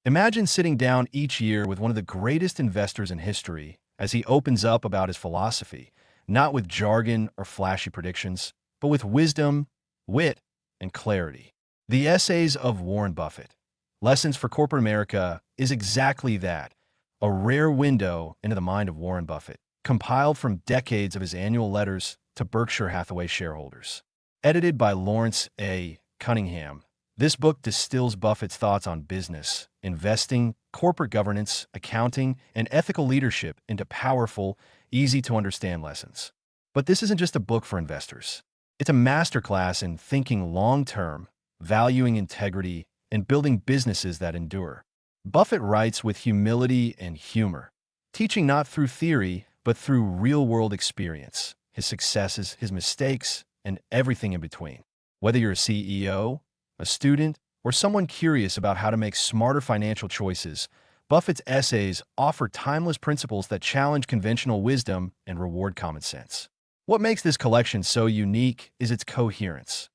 Imagine sitting down each year with one of the greatest investors in history as he opens up about his philosophy, not with jargon or flashy predictions, but with wisdom, wit, and clarity. The Essays of Warren Buffett, Lessons for Corporate America, is exactly that, a rare window into the mind of Warren Buffett, compiled from decades of his annual letters to Berkshire Hathaway shareholders. Edited by Lawrence A. Cunningham, this book distills Buffett's thoughts on business, investing, corporate governance, accounting, and ethical leadership into powerful, easy-to-understand lessons. But this isn't just a book for investors. It's a masterclass in thinking long-term, valuing integrity, and building businesses that endure. Buffett writes with humility and humor, teaching not through theory, but through real-world experience, his successes, his mistakes, and everything in between. Whether you're a CEO, a student, or someone curious about how to make smarter financial choices, Buffett's essays offer timeless principles that challenge conventional wisdom and reward common sense. What makes this collection so unique is its coherence.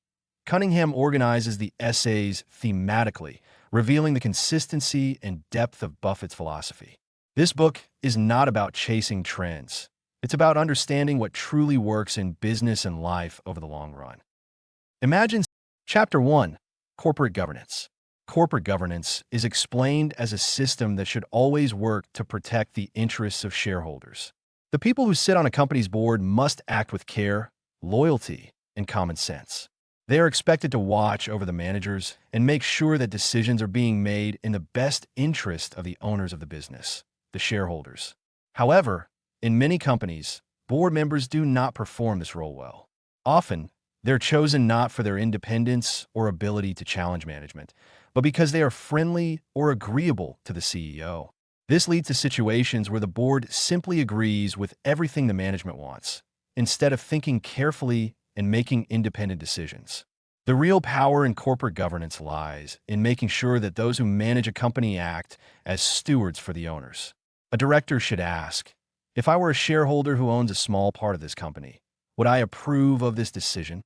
Cunningham organizes the essays thematically, revealing the consistency and depth of Buffett's philosophy. This book is not about chasing trends. It's about understanding what truly works in business and life over the long run. Imagine Chapter 1, Corporate Governance. Corporate governance is explained as a system that should always work to protect the interests of shareholders. The people who sit on a company's board must act with care, loyalty, and common sense. They are expected to watch over the managers and make sure that decisions are being made in the best interest of the owners of the business, the shareholders. However, in many companies, board members do not perform this role well. Often, they're chosen not for their independence or ability to challenge management, but because they are friendly or agreeable to the CEO. This leads to situations where the board simply agrees with everything the management wants, instead of thinking carefully and making independent decisions. The real power in corporate governance lies in making sure that those who manage a company act as stewards for the owners. A director should ask, if I were a shareholder who owns a small part of this company, would I approve of this decision?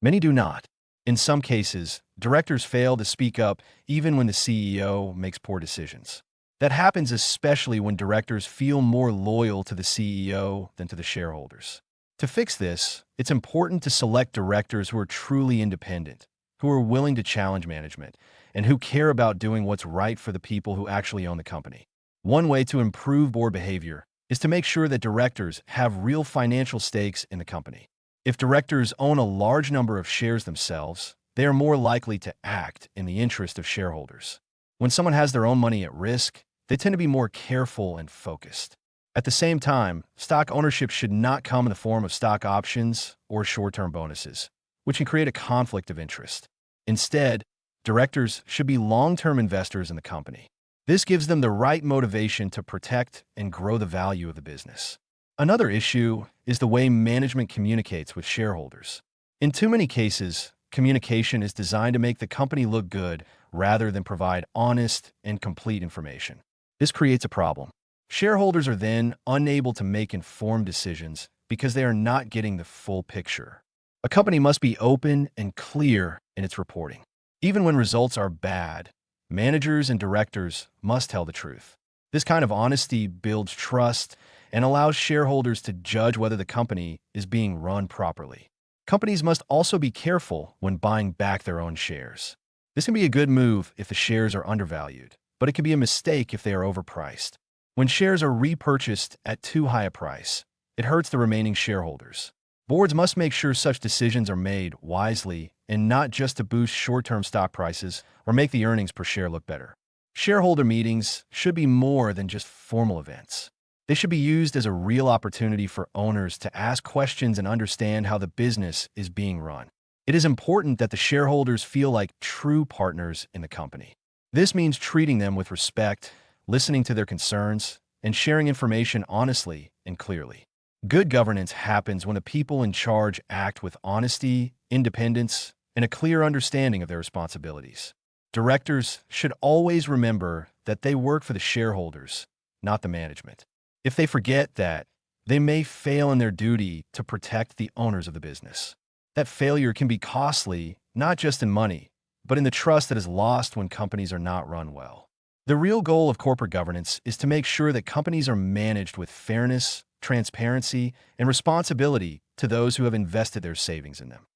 Many do not. In some cases, directors fail to speak up even when the CEO makes poor decisions. That happens especially when directors feel more loyal to the CEO than to the shareholders. To fix this, it's important to select directors who are truly independent, who are willing to challenge management, and who care about doing what's right for the people who actually own the company. One way to improve board behavior is to make sure that directors have real financial stakes in the company. If directors own a large number of shares themselves, they are more likely to act in the interest of shareholders. When someone has their own money at risk, they tend to be more careful and focused. At the same time, stock ownership should not come in the form of stock options or short-term bonuses, which can create a conflict of interest. Instead, directors should be long-term investors in the company. This gives them the right motivation to protect and grow the value of the business. Another issue is the way management communicates with shareholders. In too many cases, communication is designed to make the company look good rather than provide honest and complete information. This creates a problem. Shareholders are then unable to make informed decisions because they are not getting the full picture. A company must be open and clear in its reporting. Even when results are bad, managers and directors must tell the truth. This kind of honesty builds trust and allows shareholders to judge whether the company is being run properly. Companies must also be careful when buying back their own shares. This can be a good move if the shares are undervalued, but it can be a mistake if they are overpriced. When shares are repurchased at too high a price, it hurts the remaining shareholders. Boards must make sure such decisions are made wisely and not just to boost short-term stock prices or make the earnings per share look better. Shareholder meetings should be more than just formal events. They should be used as a real opportunity for owners to ask questions and understand how the business is being run. It is important that the shareholders feel like true partners in the company. This means treating them with respect, listening to their concerns, and sharing information honestly and clearly. Good governance happens when the people in charge act with honesty, independence, and a clear understanding of their responsibilities. Directors should always remember that they work for the shareholders, not the management. If they forget that, they may fail in their duty to protect the owners of the business. That failure can be costly, not just in money, but in the trust that is lost when companies are not run well. The real goal of corporate governance is to make sure that companies are managed with fairness, transparency, and responsibility to those who have invested their savings in them.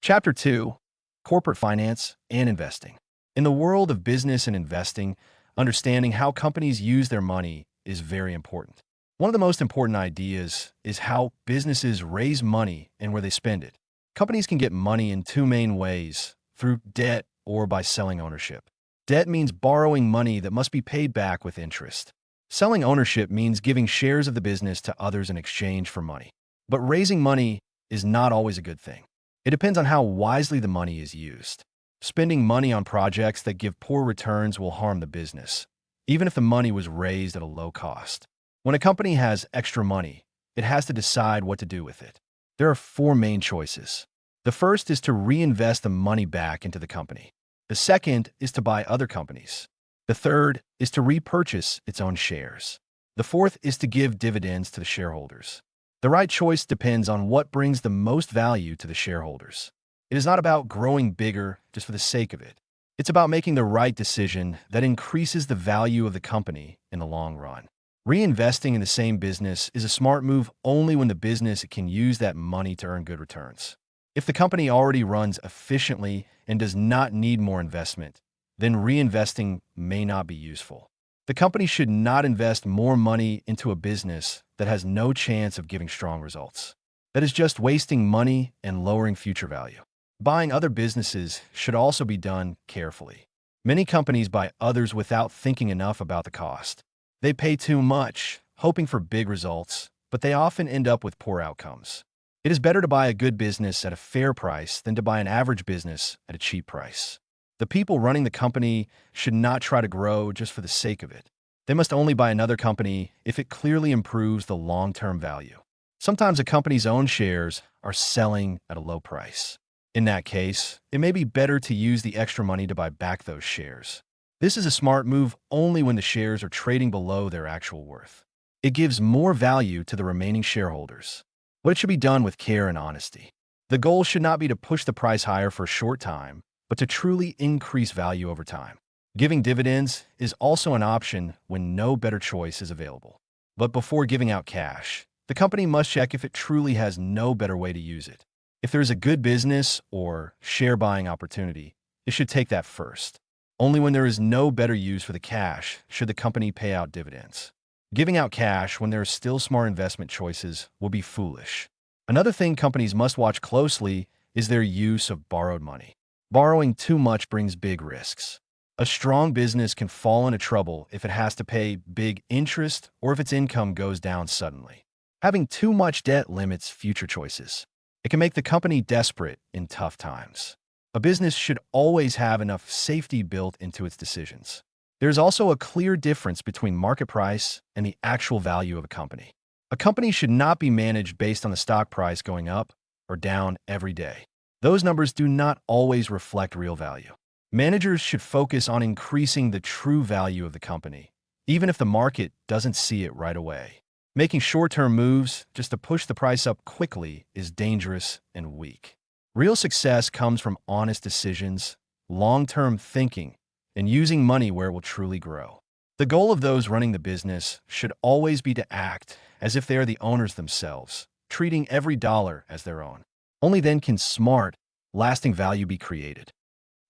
Chapter 2: Corporate Finance and Investing. In the world of business and investing, understanding how companies use their money is very important. One of the most important ideas is how businesses raise money and where they spend it. Companies can get money in two main ways: through debt or by selling ownership. Debt means borrowing money that must be paid back with interest. Selling ownership means giving shares of the business to others in exchange for money. But raising money is not always a good thing. It depends on how wisely the money is used. Spending money on projects that give poor returns will harm the business, even if the money was raised at a low cost. When a company has extra money, it has to decide what to do with it. There are four main choices. The first is to reinvest the money back into the company. The second is to buy other companies. The third is to repurchase its own shares. The fourth is to give dividends to the shareholders. The right choice depends on what brings the most value to the shareholders. It is not about growing bigger just for the sake of it. It's about making the right decision that increases the value of the company in the long run. Reinvesting in the same business is a smart move only when the business can use that money to earn good returns. If the company already runs efficiently and does not need more investment, then reinvesting may not be useful. The company should not invest more money into a business that has no chance of giving strong results. That is just wasting money and lowering future value. Buying other businesses should also be done carefully. Many companies buy others without thinking enough about the cost. They pay too much, hoping for big results, but they often end up with poor outcomes. It is better to buy a good business at a fair price than to buy an average business at a cheap price. The people running the company should not try to grow just for the sake of it. They must only buy another company if it clearly improves the long-term value. Sometimes a company's own shares are selling at a low price. In that case, it may be better to use the extra money to buy back those shares. This is a smart move only when the shares are trading below their actual worth. It gives more value to the remaining shareholders. But it should be done with care and honesty. The goal should not be to push the price higher for a short time, but to truly increase value over time. Giving dividends is also an option when no better choice is available. But before giving out cash, the company must check if it truly has no better way to use it. If there is a good business or share buying opportunity, it should take that first. Only when there is no better use for the cash should the company pay out dividends. Giving out cash when there are still smart investment choices will be foolish. Another thing companies must watch closely is their use of borrowed money. Borrowing too much brings big risks. A strong business can fall into trouble if it has to pay big interest or if its income goes down suddenly. Having too much debt limits future choices. It can make the company desperate in tough times. A business should always have enough safety built into its decisions. There is also a clear difference between market price and the actual value of a company. A company should not be managed based on the stock price going up or down every day. Those numbers do not always reflect real value. Managers should focus on increasing the true value of the company, even if the market doesn't see it right away. Making short-term moves just to push the price up quickly is dangerous and weak. Real success comes from honest decisions, long-term thinking, and using money where it will truly grow. The goal of those running the business should always be to act as if they are the owners themselves, treating every dollar as their own. Only then can smart, lasting value be created.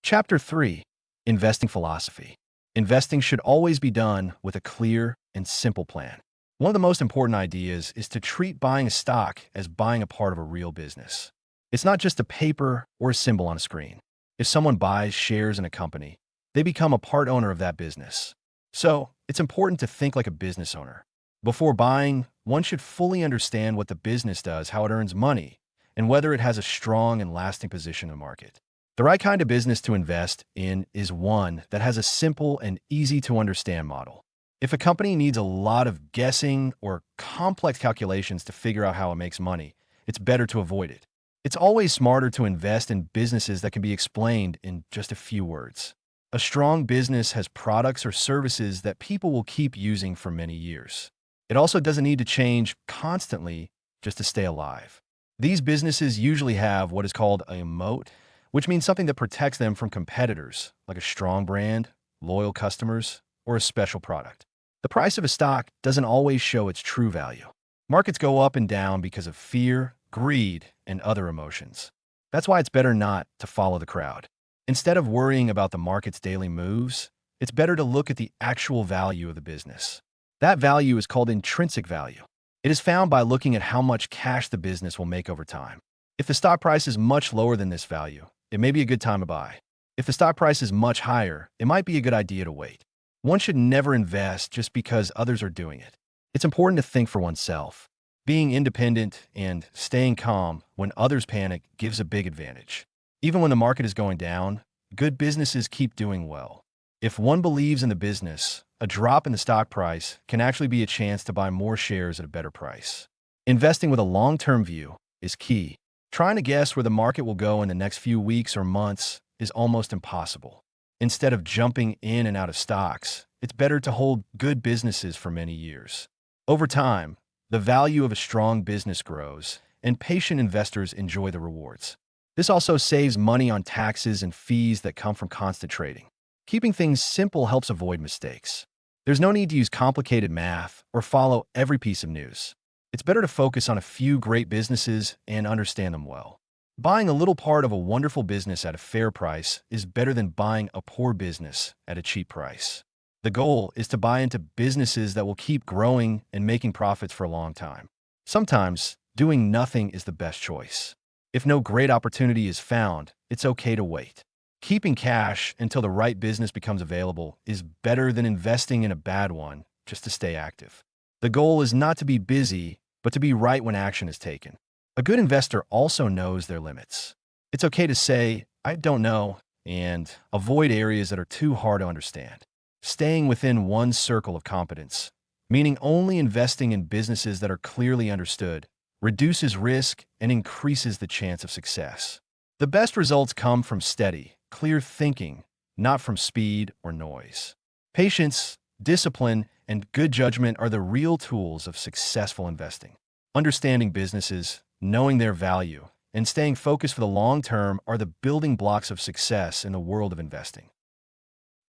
Chapter 3: Investing Philosophy. Investing should always be done with a clear and simple plan. One of the most important ideas is to treat buying a stock as buying a part of a real business. It's not just a paper or a symbol on a screen. If someone buys shares in a company, they become a part owner of that business. So, it's important to think like a business owner. Before buying, one should fully understand what the business does, how it earns money, and whether it has a strong and lasting position in the market. The right kind of business to invest in is one that has a simple and easy-to-understand model. If a company needs a lot of guessing or complex calculations to figure out how it makes money, it's better to avoid it. It's always smarter to invest in businesses that can be explained in just a few words. A strong business has products or services that people will keep using for many years. It also doesn't need to change constantly just to stay alive. These businesses usually have what is called a moat, which means something that protects them from competitors, like a strong brand loyal customers, or a special product. The price of a stock doesn't always show its true value. Markets go up and down because of fear, greed, and other emotions. That's why it's better not to follow the crowd. Instead of worrying about the market's daily moves, it's better to look at the actual value of the business. That value is called intrinsic value. It is found by looking at how much cash the business will make over time. If the stock price is much lower than this value, it may be a good time to buy. If the stock price is much higher, it might be a good idea to wait. One should never invest just because others are doing it. It's important to think for oneself. Being independent and staying calm when others panic gives a big advantage. Even when the market is going down, good businesses keep doing well. If one believes in the business, a drop in the stock price can actually be a chance to buy more shares at a better price. Investing with a long-term view is key. Trying to guess where the market will go in the next few weeks or months is almost impossible. Instead of jumping in and out of stocks, it's better to hold good businesses for many years. Over time, the value of a strong business grows, and patient investors enjoy the rewards. This also saves money on taxes and fees that come from constant trading. Keeping things simple helps avoid mistakes. There's no need to use complicated math or follow every piece of news. It's better to focus on a few great businesses and understand them well. Buying a little part of a wonderful business at a fair price is better than buying a poor business at a cheap price. The goal is to buy into businesses that will keep growing and making profits for a long time. Sometimes, doing nothing is the best choice. If no great opportunity is found, it's okay to wait. Keeping cash until the right business becomes available is better than investing in a bad one just to stay active. The goal is not to be busy, but to be right when action is taken. A good investor also knows their limits. It's okay to say, "I don't know," and avoid areas that are too hard to understand. Staying within one circle of competence, meaning only investing in businesses that are clearly understood, reduces risk and increases the chance of success. The best results come from steady, clear thinking, not from speed or noise. Patience, discipline, and good judgment are the real tools of successful investing. Understanding businesses, knowing their value, and staying focused for the long term are the building blocks of success in the world of investing.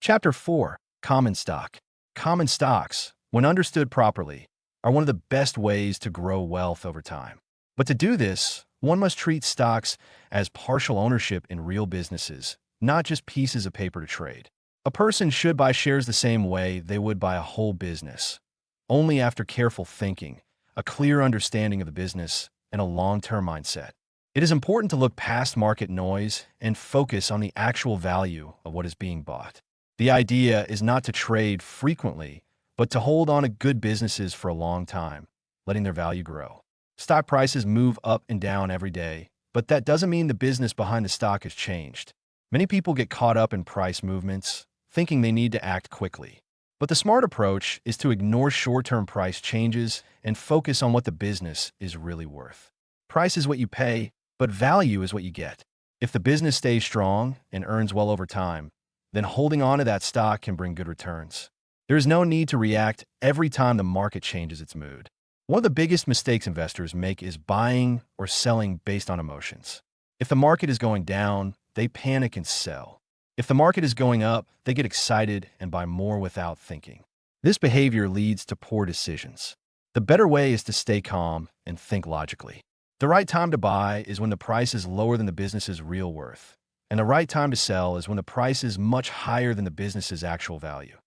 Chapter 4. Common stock. Common stocks, when understood properly, are one of the best ways to grow wealth over time. But to do this, one must treat stocks as partial ownership in real businesses, not just pieces of paper to trade. A person should buy shares the same way they would buy a whole business, only after careful thinking, a clear understanding of the business, and a long-term mindset. It is important to look past market noise and focus on the actual value of what is being bought. The idea is not to trade frequently, but to hold on to good businesses for a long time, letting their value grow. Stock prices move up and down every day, but that doesn't mean the business behind the stock has changed. Many people get caught up in price movements, thinking they need to act quickly. But the smart approach is to ignore short-term price changes and focus on what the business is really worth. Price is what you pay, but value is what you get. If the business stays strong and earns well over time, then holding on to that stock can bring good returns. There is no need to react every time the market changes its mood. One of the biggest mistakes investors make is buying or selling based on emotions. If the market is going down, they panic and sell. If the market is going up, they get excited and buy more without thinking. This behavior leads to poor decisions. The better way is to stay calm and think logically. The right time to buy is when the price is lower than the business's real worth. And the right time to sell is when the price is much higher than the business's actual value.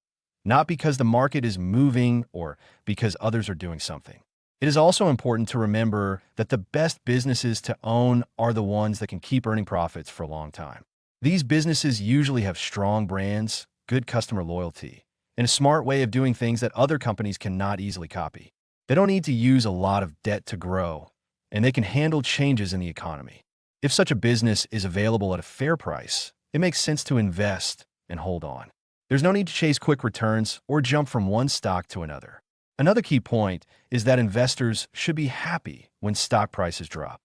Not because the market is moving or because others are doing something. It is also important to remember that the best businesses to own are the ones that can keep earning profits for a long time. These businesses usually have strong brands, good customer loyalty, and a smart way of doing things that other companies cannot easily copy. They don't need to use a lot of debt to grow, and they can handle changes in the economy. If such a business is available at a fair price, it makes sense to invest and hold on. There's no need to chase quick returns or jump from one stock to another. Another key point is that investors should be happy when stock prices drop,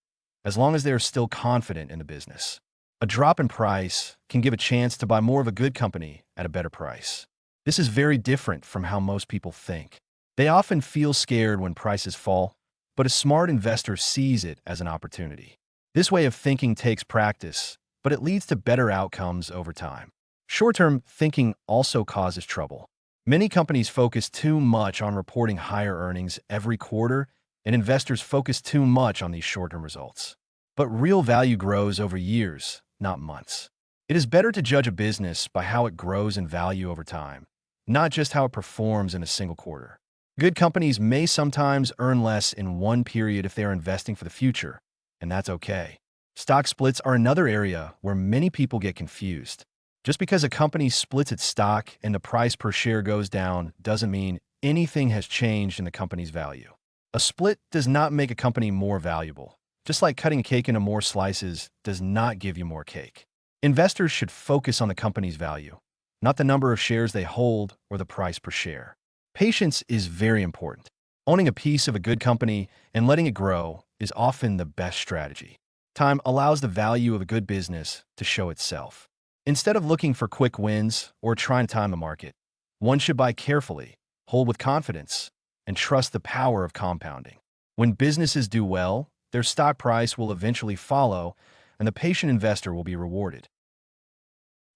as long as they are still confident in the business. A drop in price can give a chance to buy more of a good company at a better price. This is very different from how most people think. They often feel scared when prices fall, but a smart investor sees it as an opportunity. This way of thinking takes practice, but it leads to better outcomes over time. Short-term thinking also causes trouble. Many companies focus too much on reporting higher earnings every quarter, and investors focus too much on these short-term results. But real value grows over years, not months. It is better to judge a business by how it grows in value over time, not just how it performs in a single quarter. Good companies may sometimes earn less in one period if they are investing for the future, and that's okay. Stock splits are another area where many people get confused. Just because a company splits its stock and the price per share goes down doesn't mean anything has changed in the company's value. A split does not make a company more valuable, just like cutting a cake into more slices does not give you more cake. Investors should focus on the company's value, not the number of shares they hold or the price per share. Patience is very important. Owning a piece of a good company and letting it grow is often the best strategy. Time allows the value of a good business to show itself. Instead of looking for quick wins or trying to time the market, one should buy carefully, hold with confidence, and trust the power of compounding. When businesses do well, their stock price will eventually follow, and the patient investor will be rewarded.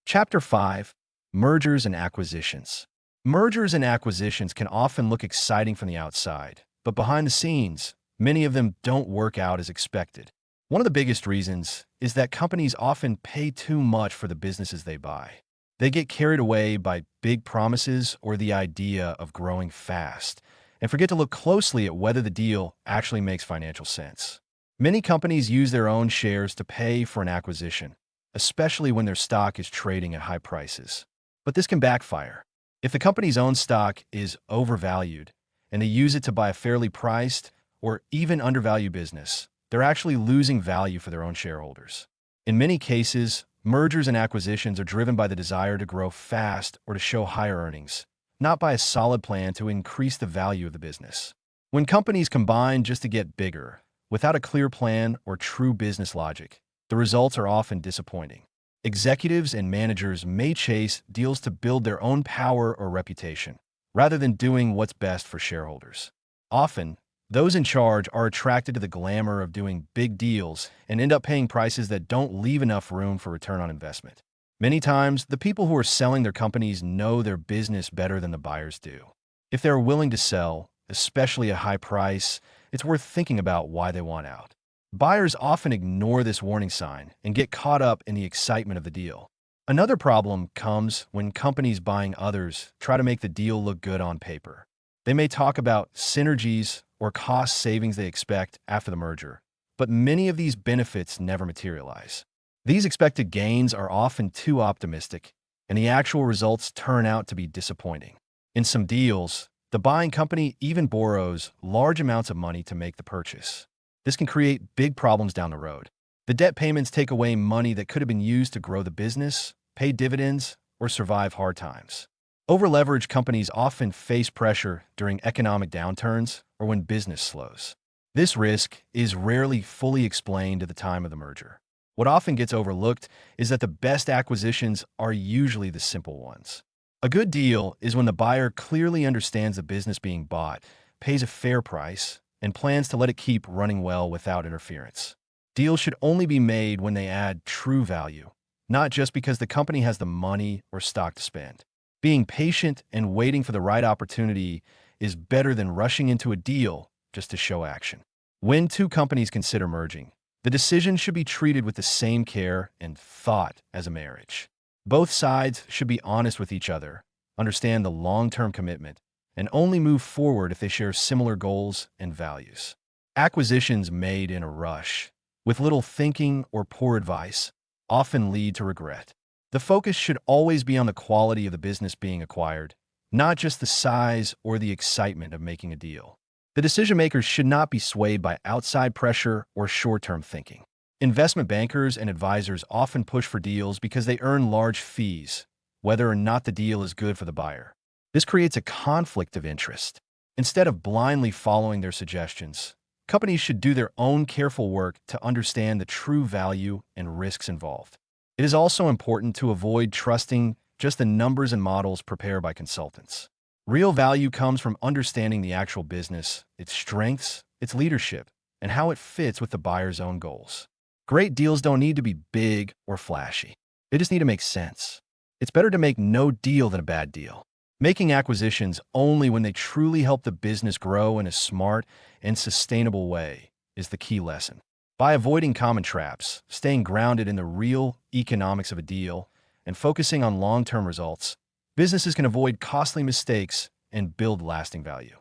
Chapter 5. Mergers and Acquisitions. Mergers and acquisitions can often look exciting from the outside, but behind the scenes, many of them don't work out as expected. One of the biggest reasons is that companies often pay too much for the businesses they buy. They get carried away by big promises or the idea of growing fast, and forget to look closely at whether the deal actually makes financial sense. Many companies use their own shares to pay for an acquisition, especially when their stock is trading at high prices. But this can backfire. If the company's own stock is overvalued and they use it to buy a fairly priced or even undervalued business, they're actually losing value for their own shareholders. In many cases, mergers and acquisitions are driven by the desire to grow fast or to show higher earnings, not by a solid plan to increase the value of the business. When companies combine just to get bigger, without a clear plan or true business logic, the results are often disappointing. Executives and managers may chase deals to build their own power or reputation, rather than doing what's best for shareholders. Often, those in charge are attracted to the glamour of doing big deals and end up paying prices that don't leave enough room for return on investment. Many times, the people who are selling their companies know their business better than the buyers do. If they're willing to sell, especially at a high price, it's worth thinking about why they want out. Buyers often ignore this warning sign and get caught up in the excitement of the deal. Another problem comes when companies buying others try to make the deal look good on paper. They may talk about synergies or cost savings they expect after the merger, but many of these benefits never materialize. These expected gains are often too optimistic, and the actual results turn out to be disappointing. In some deals, the buying company even borrows large amounts of money to make the purchase. This can create big problems down the road. The debt payments take away money that could have been used to grow the business, pay dividends, or survive hard times. Over-leveraged companies often face pressure during economic downturns or when business slows. This risk is rarely fully explained at the time of the merger. What often gets overlooked is that the best acquisitions are usually the simple ones. A good deal is when the buyer clearly understands the business being bought, pays a fair price, and plans to let it keep running well without interference. Deals should only be made when they add true value, not just because the company has the money or stock to spend. Being patient and waiting for the right opportunity is better than rushing into a deal just to show action. When two companies consider merging, the decision should be treated with the same care and thought as a marriage. Both sides should be honest with each other, understand the long-term commitment, and only move forward if they share similar goals and values. Acquisitions made in a rush, with little thinking or poor advice, often lead to regret. The focus should always be on the quality of the business being acquired, not just the size or the excitement of making a deal. The decision-makers should not be swayed by outside pressure or short-term thinking. Investment bankers and advisors often push for deals because they earn large fees, whether or not the deal is good for the buyer. This creates a conflict of interest. Instead of blindly following their suggestions, companies should do their own careful work to understand the true value and risks involved. It is also important to avoid trusting just the numbers and models prepared by consultants. Real value comes from understanding the actual business, its strengths, its leadership, and how it fits with the buyer's own goals. Great deals don't need to be big or flashy. They just need to make sense. It's better to make no deal than a bad deal. Making acquisitions only when they truly help the business grow in a smart and sustainable way is the key lesson. By avoiding common traps, staying grounded in the real economics of a deal, and focusing on long-term results, businesses can avoid costly mistakes and build lasting value.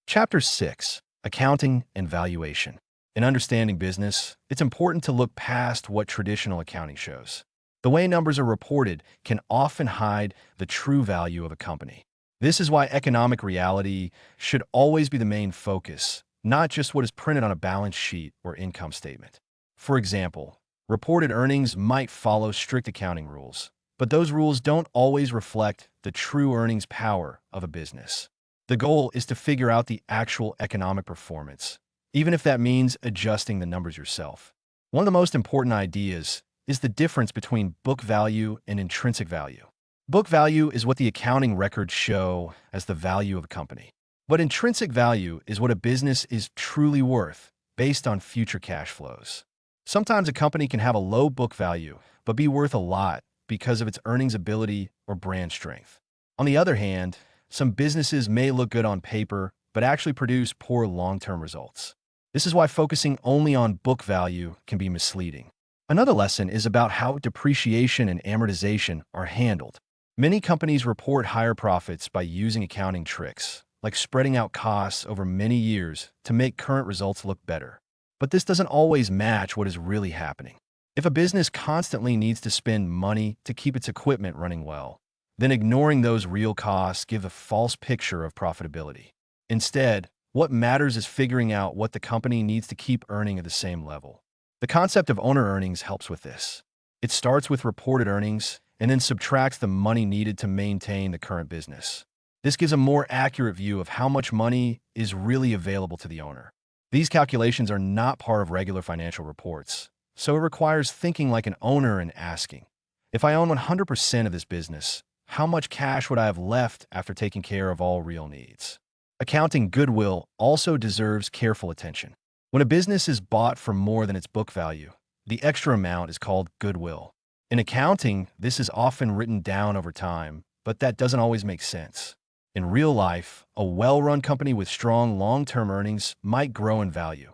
Chapter 6: Accounting and Valuation. In understanding business, it's important to look past what traditional accounting shows. The way numbers are reported can often hide the true value of a company. This is why economic reality should always be the main focus, not just what is printed on a balance sheet or income statement. For example, reported earnings might follow strict accounting rules, but those rules don't always reflect the true earnings power of a business. The goal is to figure out the actual economic performance, even if that means adjusting the numbers yourself. One of the most important ideas is the difference between book value and intrinsic value. Book value is what the accounting records show as the value of a company. But intrinsic value is what a business is truly worth based on future cash flows. Sometimes a company can have a low book value, but be worth a lot because of its earnings ability or brand strength. On the other hand, some businesses may look good on paper, but actually produce poor long-term results. This is why focusing only on book value can be misleading. Another lesson is about how depreciation and amortization are handled. Many companies report higher profits by using accounting tricks, like spreading out costs over many years to make current results look better. But this doesn't always match what is really happening. If a business constantly needs to spend money to keep its equipment running well, then ignoring those real costs gives a false picture of profitability. Instead, what matters is figuring out what the company needs to keep earning at the same level. The concept of owner earnings helps with this. It starts with reported earnings and then subtracts the money needed to maintain the current business. This gives a more accurate view of how much money is really available to the owner. These calculations are not part of regular financial reports, so it requires thinking like an owner and asking, if I own 100% of this business, how much cash would I have left after taking care of all real needs? Accounting goodwill also deserves careful attention. When a business is bought for more than its book value, the extra amount is called goodwill. In accounting, this is often written down over time, but that doesn't always make sense. In real life, a well-run company with strong long-term earnings might grow in value,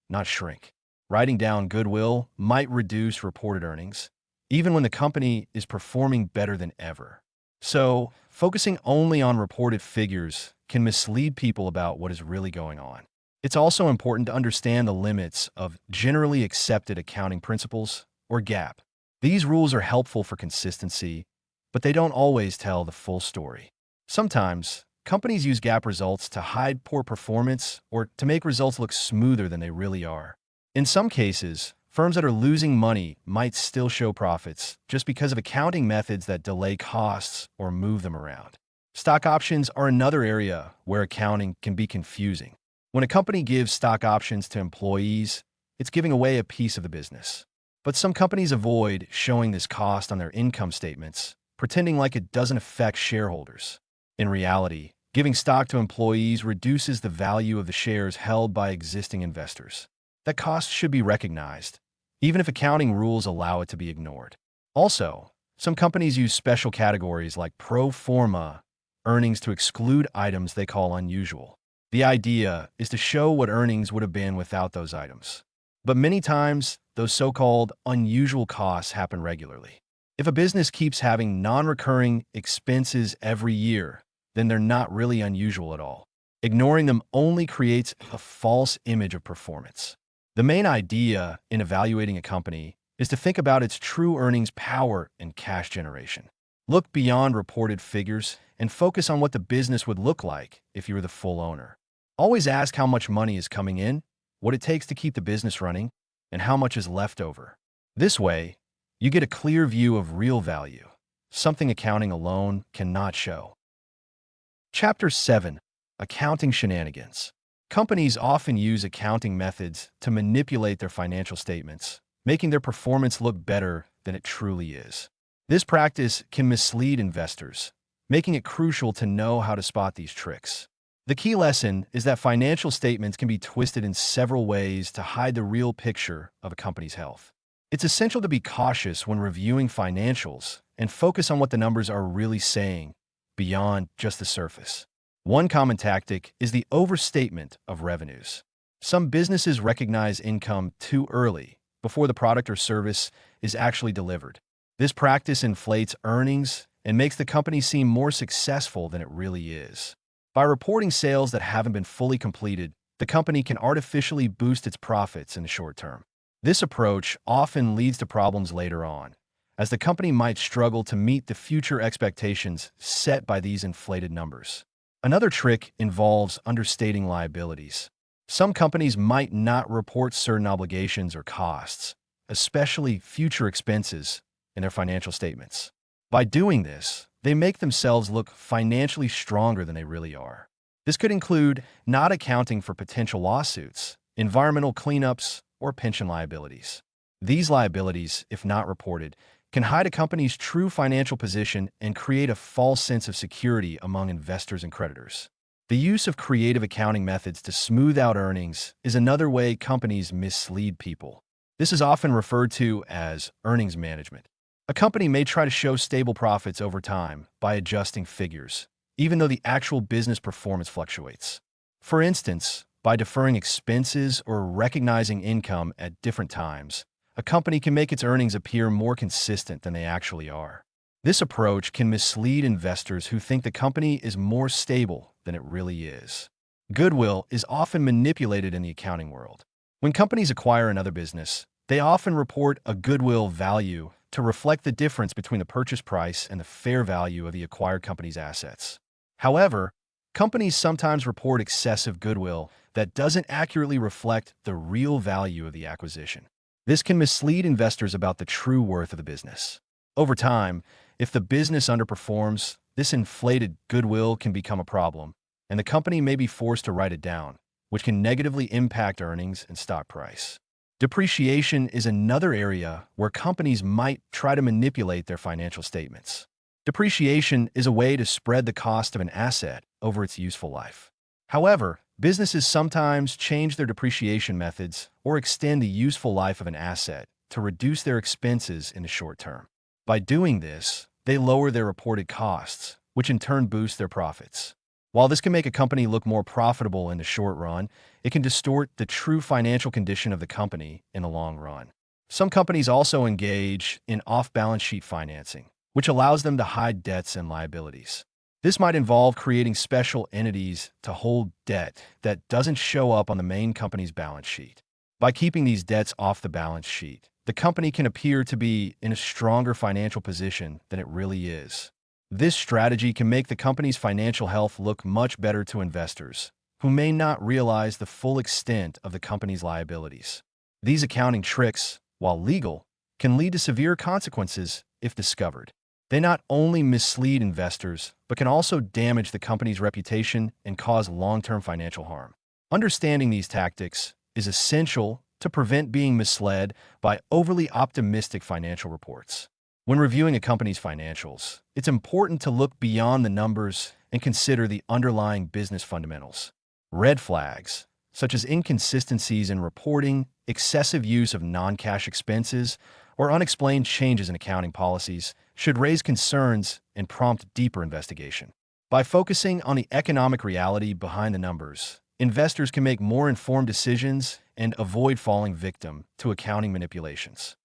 not shrink. Writing down goodwill might reduce reported earnings, even when the company is performing better than ever. So, focusing only on reported figures can mislead people about what is really going on. It's also important to understand the limits of generally accepted accounting principles, or GAAP. These rules are helpful for consistency, but they don't always tell the full story. Sometimes, companies use GAAP results to hide poor performance or to make results look smoother than they really are. In some cases, firms that are losing money might still show profits just because of accounting methods that delay costs or move them around. Stock options are another area where accounting can be confusing. When a company gives stock options to employees, it's giving away a piece of the business. But some companies avoid showing this cost on their income statements, pretending like it doesn't affect shareholders. In reality, giving stock to employees reduces the value of the shares held by existing investors. That cost should be recognized, even if accounting rules allow it to be ignored. Also, some companies use special categories like pro forma earnings to exclude items they call unusual. The idea is to show what earnings would have been without those items. But many times, those so-called unusual costs happen regularly. If a business keeps having non-recurring expenses every year, then they're not really unusual at all. Ignoring them only creates a false image of performance. The main idea in evaluating a company is to think about its true earnings power and cash generation. Look beyond reported figures and focus on what the business would look like if you were the full owner. Always ask how much money is coming in, what it takes to keep the business running, and how much is left over. This way, you get a clear view of real value, something accounting alone cannot show. Chapter 7: Accounting Shenanigans. Companies often use accounting methods to manipulate their financial statements, making their performance look better than it truly is. This practice can mislead investors, making it crucial to know how to spot these tricks. The key lesson is that financial statements can be twisted in several ways to hide the real picture of a company's health. It's essential to be cautious when reviewing financials and focus on what the numbers are really saying beyond just the surface. One common tactic is the overstatement of revenues. Some businesses recognize income too early, before the product or service is actually delivered. This practice inflates earnings and makes the company seem more successful than it really is. By reporting sales that haven't been fully completed, the company can artificially boost its profits in the short term. This approach often leads to problems later on, as the company might struggle to meet the future expectations set by these inflated numbers. Another trick involves understating liabilities. Some companies might not report certain obligations or costs, especially future expenses, in their financial statements. By doing this, they make themselves look financially stronger than they really are. This could include not accounting for potential lawsuits, environmental cleanups, or pension liabilities. These liabilities, if not reported, can hide a company's true financial position and create a false sense of security among investors and creditors. The use of creative accounting methods to smooth out earnings is another way companies mislead people. This is often referred to as earnings management. A company may try to show stable profits over time by adjusting figures, even though the actual business performance fluctuates. For instance, by deferring expenses or recognizing income at different times, a company can make its earnings appear more consistent than they actually are. This approach can mislead investors who think the company is more stable than it really is. Goodwill is often manipulated in the accounting world. When companies acquire another business, they often report a goodwill value to reflect the difference between the purchase price and the fair value of the acquired company's assets. However, companies sometimes report excessive goodwill that doesn't accurately reflect the real value of the acquisition. This can mislead investors about the true worth of the business. Over time, if the business underperforms, this inflated goodwill can become a problem, and the company may be forced to write it down, which can negatively impact earnings and stock price. Depreciation is another area where companies might try to manipulate their financial statements. Depreciation is a way to spread the cost of an asset over its useful life. However, businesses sometimes change their depreciation methods or extend the useful life of an asset to reduce their expenses in the short term. By doing this, they lower their reported costs, which in turn boosts their profits. While this can make a company look more profitable in the short run, it can distort the true financial condition of the company in the long run. Some companies also engage in off-balance sheet financing, which allows them to hide debts and liabilities. This might involve creating special entities to hold debt that doesn't show up on the main company's balance sheet. By keeping these debts off the balance sheet, the company can appear to be in a stronger financial position than it really is. This strategy can make the company's financial health look much better to investors, who may not realize the full extent of the company's liabilities. These accounting tricks, while legal, can lead to severe consequences if discovered. They not only mislead investors, but can also damage the company's reputation and cause long-term financial harm. Understanding these tactics is essential to prevent being misled by overly optimistic financial reports. When reviewing a company's financials, it's important to look beyond the numbers and consider the underlying business fundamentals. Red flags, such as inconsistencies in reporting, excessive use of non-cash expenses, or unexplained changes in accounting policies, should raise concerns and prompt deeper investigation. By focusing on the economic reality behind the numbers, investors can make more informed decisions and avoid falling victim to accounting manipulations.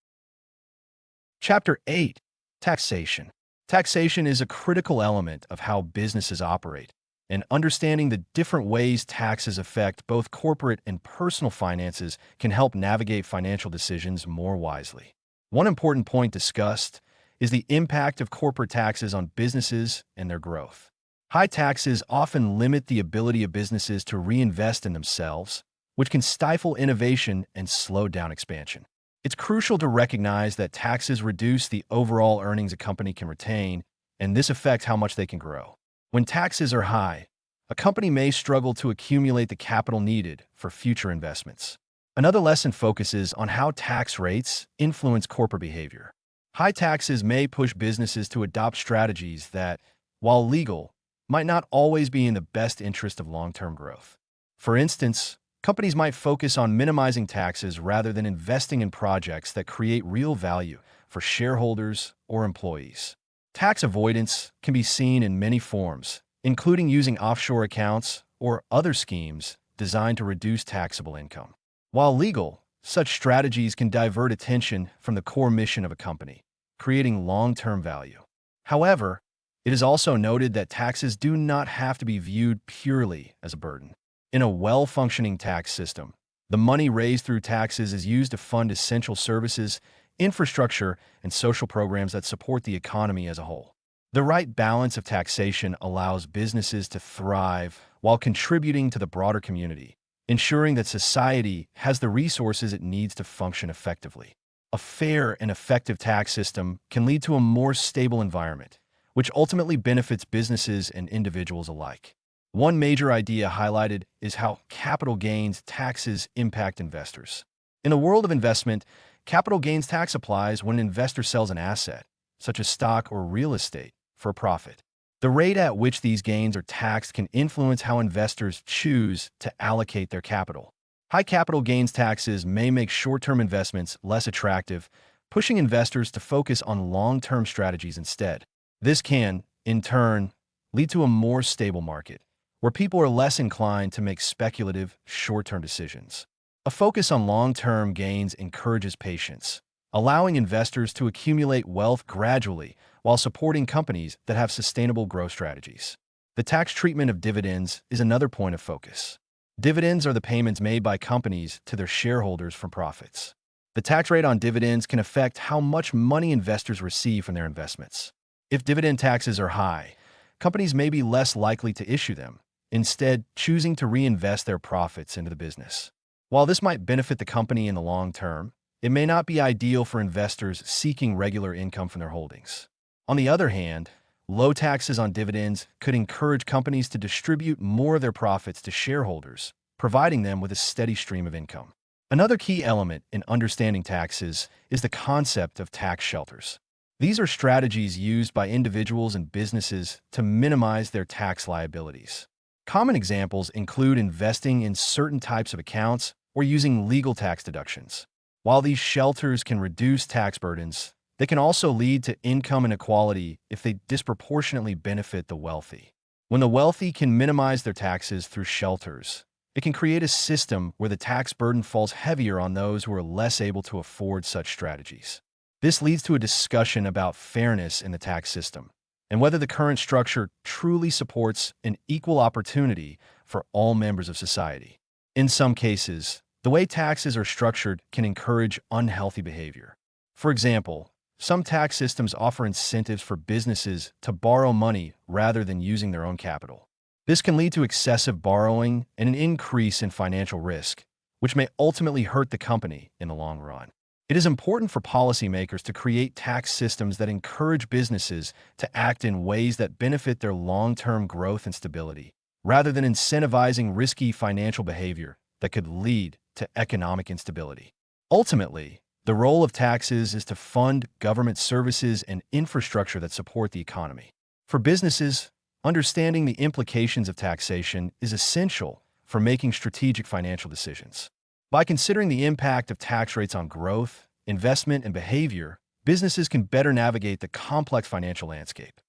Chapter 8. Taxation. Taxation is a critical element of how businesses operate, and understanding the different ways taxes affect both corporate and personal finances can help navigate financial decisions more wisely. One important point discussed is the impact of corporate taxes on businesses and their growth. High taxes often limit the ability of businesses to reinvest in themselves, which can stifle innovation and slow down expansion. It's crucial to recognize that taxes reduce the overall earnings a company can retain, and this affects how much they can grow. When taxes are high, a company may struggle to accumulate the capital needed for future investments. Another lesson focuses on how tax rates influence corporate behavior. High taxes may push businesses to adopt strategies that, while legal, might not always be in the best interest of long-term growth. For instance, companies might focus on minimizing taxes rather than investing in projects that create real value for shareholders or employees. Tax avoidance can be seen in many forms, including using offshore accounts or other schemes designed to reduce taxable income. While legal, such strategies can divert attention from the core mission of a company, creating long-term value. However, it is also noted that taxes do not have to be viewed purely as a burden. In a well-functioning tax system, the money raised through taxes is used to fund essential services, infrastructure, and social programs that support the economy as a whole. The right balance of taxation allows businesses to thrive while contributing to the broader community, ensuring that society has the resources it needs to function effectively. A fair and effective tax system can lead to a more stable environment, which ultimately benefits businesses and individuals alike. One major idea highlighted is how capital gains taxes impact investors. In a world of investment, capital gains tax applies when an investor sells an asset, such as stock or real estate, for a profit. The rate at which these gains are taxed can influence how investors choose to allocate their capital. High capital gains taxes may make short-term investments less attractive, pushing investors to focus on long-term strategies instead. This can, in turn, lead to a more stable market, where people are less inclined to make speculative, short-term decisions. A focus on long-term gains encourages patience, allowing investors to accumulate wealth gradually while supporting companies that have sustainable growth strategies. The tax treatment of dividends is another point of focus. Dividends are the payments made by companies to their shareholders from profits. The tax rate on dividends can affect how much money investors receive from their investments. If dividend taxes are high, companies may be less likely to issue them, instead choosing to reinvest their profits into the business. While this might benefit the company in the long term, it may not be ideal for investors seeking regular income from their holdings. On the other hand, low taxes on dividends could encourage companies to distribute more of their profits to shareholders, providing them with a steady stream of income. Another key element in understanding taxes is the concept of tax shelters. These are strategies used by individuals and businesses to minimize their tax liabilities. Common examples include investing in certain types of accounts or using legal tax deductions. While these shelters can reduce tax burdens, they can also lead to income inequality if they disproportionately benefit the wealthy. When the wealthy can minimize their taxes through shelters, it can create a system where the tax burden falls heavier on those who are less able to afford such strategies. This leads to a discussion about fairness in the tax system and whether the current structure truly supports an equal opportunity for all members of society. In some cases, the way taxes are structured can encourage unhealthy behavior. For example, some tax systems offer incentives for businesses to borrow money rather than using their own capital. This can lead to excessive borrowing and an increase in financial risk, which may ultimately hurt the company in the long run. It is important for policymakers to create tax systems that encourage businesses to act in ways that benefit their long-term growth and stability, rather than incentivizing risky financial behavior that could lead to economic instability. Ultimately, the role of taxes is to fund government services and infrastructure that support the economy. For businesses, understanding the implications of taxation is essential for making strategic financial decisions. By considering the impact of tax rates on growth, investment, and behavior, businesses can better navigate the complex financial landscape.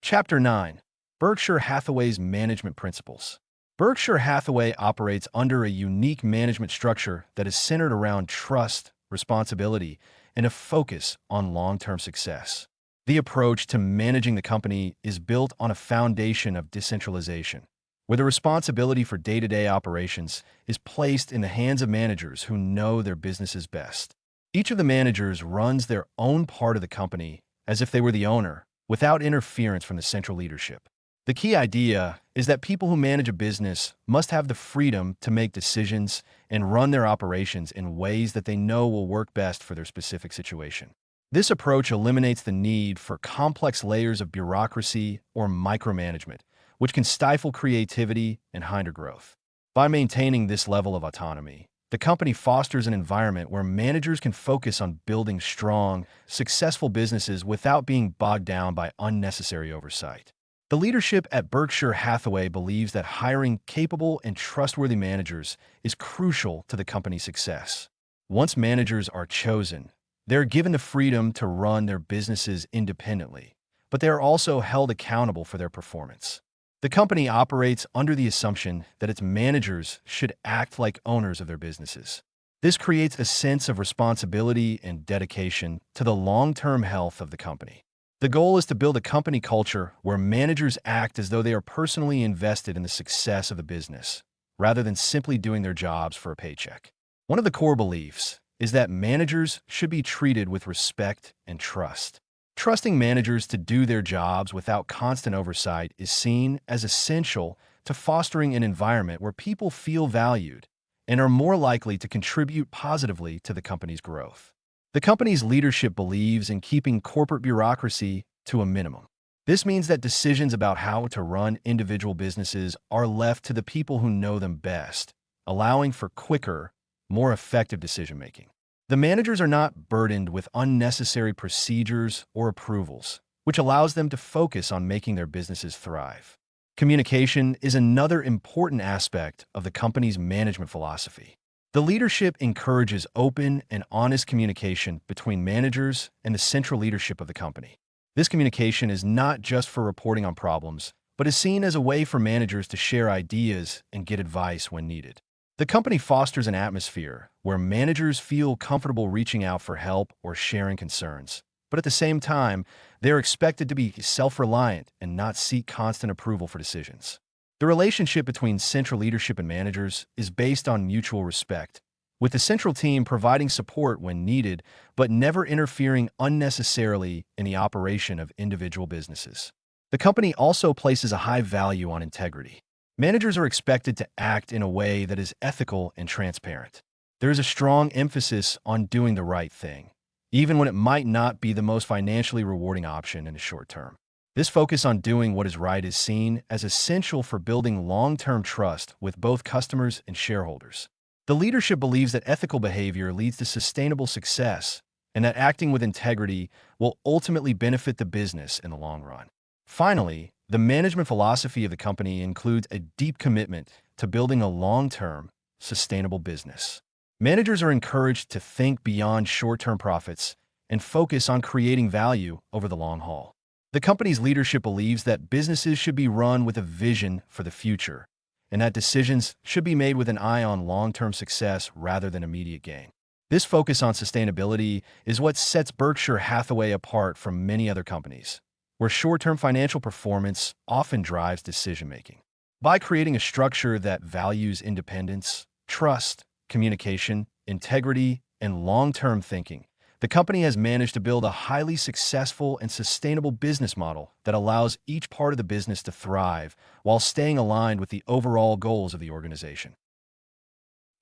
Chapter 9. Berkshire Hathaway's Management Principles. Berkshire Hathaway operates under a unique management structure that is centered around trust, responsibility, and a focus on long-term success. The approach to managing the company is built on a foundation of decentralization, where the responsibility for day-to-day operations is placed in the hands of managers who know their businesses best. Each of the managers runs their own part of the company as if they were the owner, without interference from the central leadership. The key idea is that people who manage a business must have the freedom to make decisions and run their operations in ways that they know will work best for their specific situation. This approach eliminates the need for complex layers of bureaucracy or micromanagement, which can stifle creativity and hinder growth. By maintaining this level of autonomy, the company fosters an environment where managers can focus on building strong, successful businesses without being bogged down by unnecessary oversight. The leadership at Berkshire Hathaway believes that hiring capable and trustworthy managers is crucial to the company's success. Once managers are chosen, they're given the freedom to run their businesses independently, but they are also held accountable for their performance. The company operates under the assumption that its managers should act like owners of their businesses. This creates a sense of responsibility and dedication to the long-term health of the company. The goal is to build a company culture where managers act as though they are personally invested in the success of the business, rather than simply doing their jobs for a paycheck. One of the core beliefs is that managers should be treated with respect and trust. Trusting managers to do their jobs without constant oversight is seen as essential to fostering an environment where people feel valued and are more likely to contribute positively to the company's growth. The company's leadership believes in keeping corporate bureaucracy to a minimum. This means that decisions about how to run individual businesses are left to the people who know them best, allowing for quicker, more effective decision-making. The managers are not burdened with unnecessary procedures or approvals, which allows them to focus on making their businesses thrive. Communication is another important aspect of the company's management philosophy. The leadership encourages open and honest communication between managers and the central leadership of the company. This communication is not just for reporting on problems, but is seen as a way for managers to share ideas and get advice when needed. The company fosters an atmosphere where managers feel comfortable reaching out for help or sharing concerns, but at the same time, they're expected to be self-reliant and not seek constant approval for decisions. The relationship between central leadership and managers is based on mutual respect, with the central team providing support when needed, but never interfering unnecessarily in the operation of individual businesses. The company also places a high value on integrity. Managers are expected to act in a way that is ethical and transparent. There is a strong emphasis on doing the right thing, even when it might not be the most financially rewarding option in the short term. This focus on doing what is right is seen as essential for building long-term trust with both customers and shareholders. The leadership believes that ethical behavior leads to sustainable success and that acting with integrity will ultimately benefit the business in the long run. Finally, the management philosophy of the company includes a deep commitment to building a long-term, sustainable business. Managers are encouraged to think beyond short-term profits and focus on creating value over the long haul. The company's leadership believes that businesses should be run with a vision for the future, and that decisions should be made with an eye on long-term success rather than immediate gain. This focus on sustainability is what sets Berkshire Hathaway apart from many other companies, where short-term financial performance often drives decision-making. By creating a structure that values independence, trust, communication, integrity, and long-term thinking, the company has managed to build a highly successful and sustainable business model that allows each part of the business to thrive while staying aligned with the overall goals of the organization.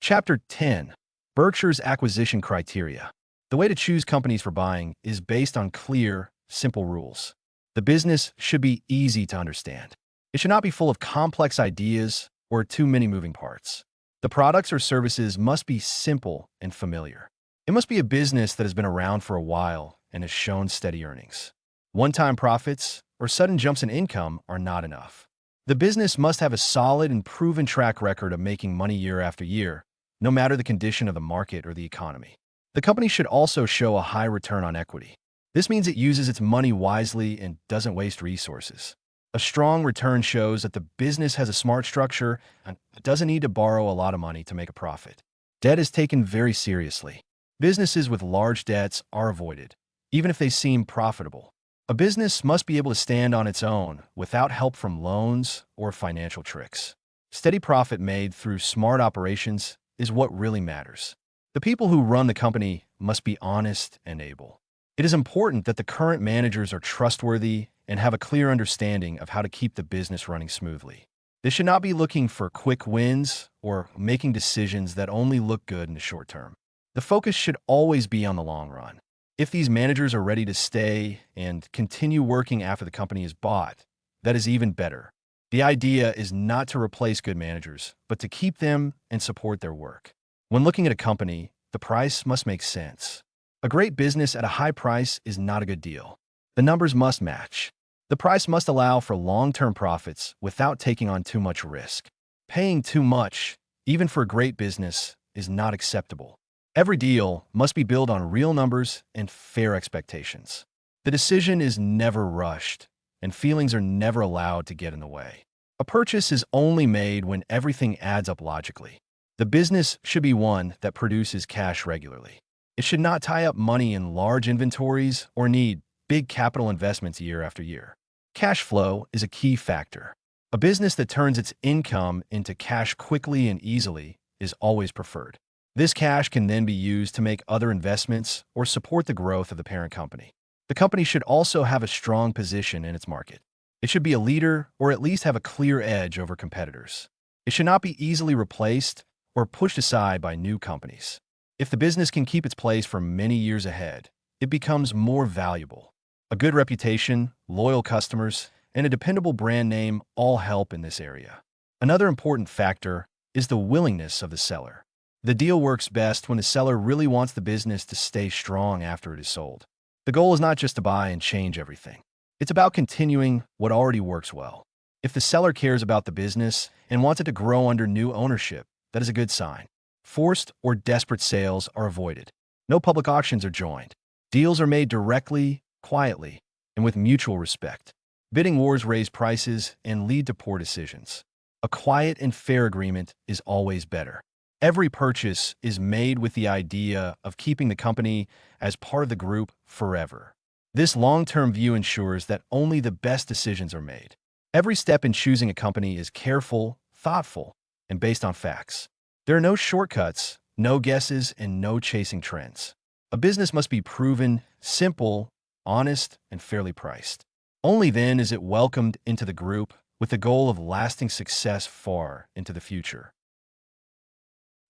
Chapter 10. Berkshire's Acquisition Criteria. The way to choose companies for buying is based on clear, simple rules. The business should be easy to understand. It should not be full of complex ideas or too many moving parts. The products or services must be simple and familiar. It must be a business that has been around for a while and has shown steady earnings. One-time profits or sudden jumps in income are not enough. The business must have a solid and proven track record of making money year after year, no matter the condition of the market or the economy. The company should also show a high return on equity. This means it uses its money wisely and doesn't waste resources. A strong return shows that the business has a smart structure and doesn't need to borrow a lot of money to make a profit. Debt is taken very seriously. Businesses with large debts are avoided, even if they seem profitable. A business must be able to stand on its own without help from loans or financial tricks. Steady profit made through smart operations is what really matters. The people who run the company must be honest and able. It is important that the current managers are trustworthy and have a clear understanding of how to keep the business running smoothly. They should not be looking for quick wins or making decisions that only look good in the short term. The focus should always be on the long run. If these managers are ready to stay and continue working after the company is bought, that is even better. The idea is not to replace good managers, but to keep them and support their work. When looking at a company, the price must make sense. A great business at a high price is not a good deal. The numbers must match. The price must allow for long-term profits without taking on too much risk. Paying too much, even for a great business, is not acceptable. Every deal must be built on real numbers and fair expectations. The decision is never rushed, and feelings are never allowed to get in the way. A purchase is only made when everything adds up logically. The business should be one that produces cash regularly. It should not tie up money in large inventories or need big capital investments year after year. Cash flow is a key factor. A business that turns its income into cash quickly and easily is always preferred. This cash can then be used to make other investments or support the growth of the parent company. The company should also have a strong position in its market. It should be a leader or at least have a clear edge over competitors. It should not be easily replaced or pushed aside by new companies. If the business can keep its place for many years ahead, it becomes more valuable. A good reputation, loyal customers, and a dependable brand name all help in this area. Another important factor is the willingness of the seller. The deal works best when the seller really wants the business to stay strong after it is sold. The goal is not just to buy and change everything. It's about continuing what already works well. If the seller cares about the business and wants it to grow under new ownership, that is a good sign. Forced or desperate sales are avoided. No public auctions are joined. Deals are made directly, quietly, and with mutual respect. Bidding wars raise prices and lead to poor decisions. A quiet and fair agreement is always better. Every purchase is made with the idea of keeping the company as part of the group forever. This long-term view ensures that only the best decisions are made. Every step in choosing a company is careful, thoughtful, and based on facts. There are no shortcuts, no guesses, and no chasing trends. A business must be proven, simple, honest, and fairly priced. Only then is it welcomed into the group with the goal of lasting success far into the future.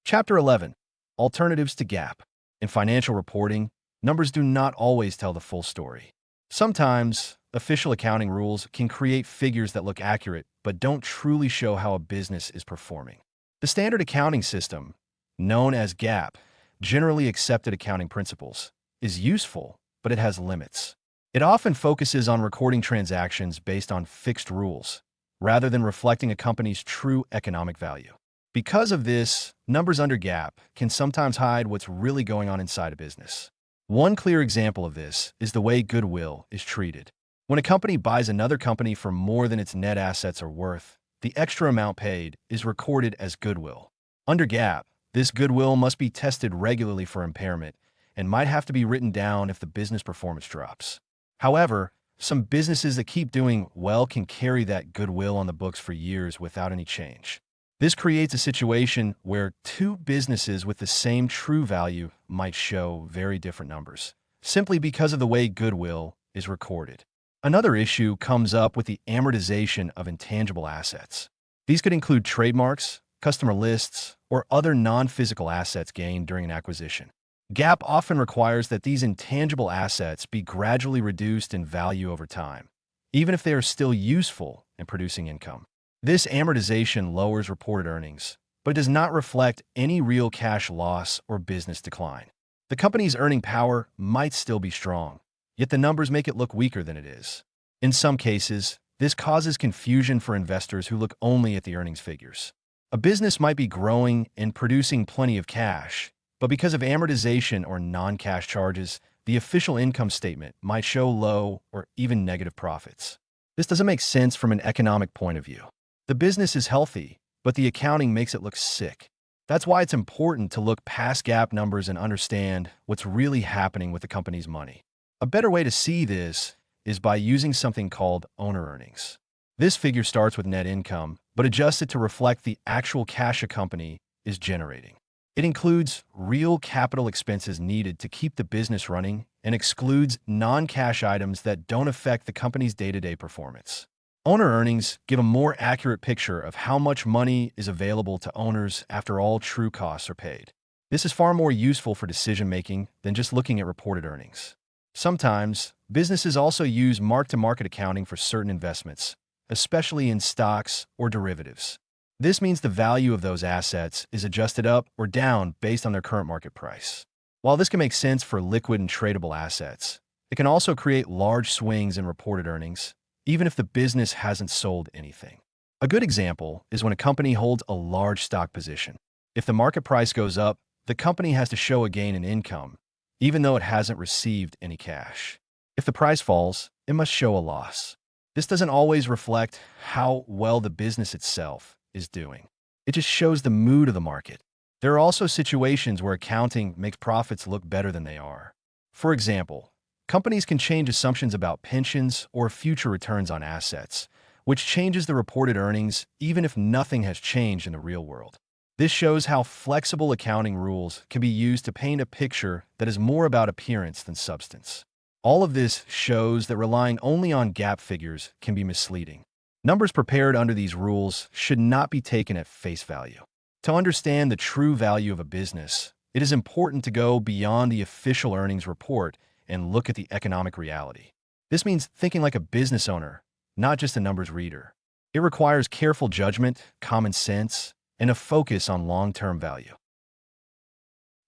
Chapter 11. Alternatives to GAAP. In financial reporting, numbers do not always tell the full story. Sometimes, official accounting rules can create figures that look accurate but don't truly show how a business is performing. The standard accounting system, known as GAAP, generally accepted accounting principles, is useful, but it has limits. It often focuses on recording transactions based on fixed rules, rather than reflecting a company's true economic value. Because of this, numbers under GAAP can sometimes hide what's really going on inside a business. One clear example of this is the way goodwill is treated. When a company buys another company for more than its net assets are worth, the extra amount paid is recorded as goodwill. Under GAAP, this goodwill must be tested regularly for impairment and might have to be written down if the business performance drops. However, some businesses that keep doing well can carry that goodwill on the books for years without any change. This creates a situation where two businesses with the same true value might show very different numbers, simply because of the way goodwill is recorded. Another issue comes up with the amortization of intangible assets. These could include trademarks, customer lists, or other non-physical assets gained during an acquisition. GAAP often requires that these intangible assets be gradually reduced in value over time, even if they are still useful in producing income. This amortization lowers reported earnings, but it does not reflect any real cash loss or business decline. The company's earning power might still be strong, yet the numbers make it look weaker than it is. In some cases, this causes confusion for investors who look only at the earnings figures. A business might be growing and producing plenty of cash, but because of amortization or non-cash charges, the official income statement might show low or even negative profits. This doesn't make sense from an economic point of view. The business is healthy, but the accounting makes it look sick. That's why it's important to look past GAAP numbers and understand what's really happening with the company's money. A better way to see this is by using something called owner earnings. This figure starts with net income, but adjusts it to reflect the actual cash a company is generating. It includes real capital expenses needed to keep the business running and excludes non-cash items that don't affect the company's day-to-day performance. Owner earnings give a more accurate picture of how much money is available to owners after all true costs are paid. This is far more useful for decision-making than just looking at reported earnings. Sometimes, businesses also use mark-to-market accounting for certain investments, especially in stocks or derivatives. This means the value of those assets is adjusted up or down based on their current market price. While this can make sense for liquid and tradable assets, it can also create large swings in reported earnings, even if the business hasn't sold anything. A good example is when a company holds a large stock position. If the market price goes up, the company has to show a gain in income, even though it hasn't received any cash. If the price falls, it must show a loss. This doesn't always reflect how well the business itself is doing. It just shows the mood of the market. There are also situations where accounting makes profits look better than they are. For example, companies can change assumptions about pensions or future returns on assets, which changes the reported earnings even if nothing has changed in the real world. This shows how flexible accounting rules can be used to paint a picture that is more about appearance than substance. All of this shows that relying only on GAAP figures can be misleading. Numbers prepared under these rules should not be taken at face value. To understand the true value of a business, it is important to go beyond the official earnings report and look at the economic reality. This means thinking like a business owner, not just a numbers reader. It requires careful judgment, common sense, and a focus on long-term value.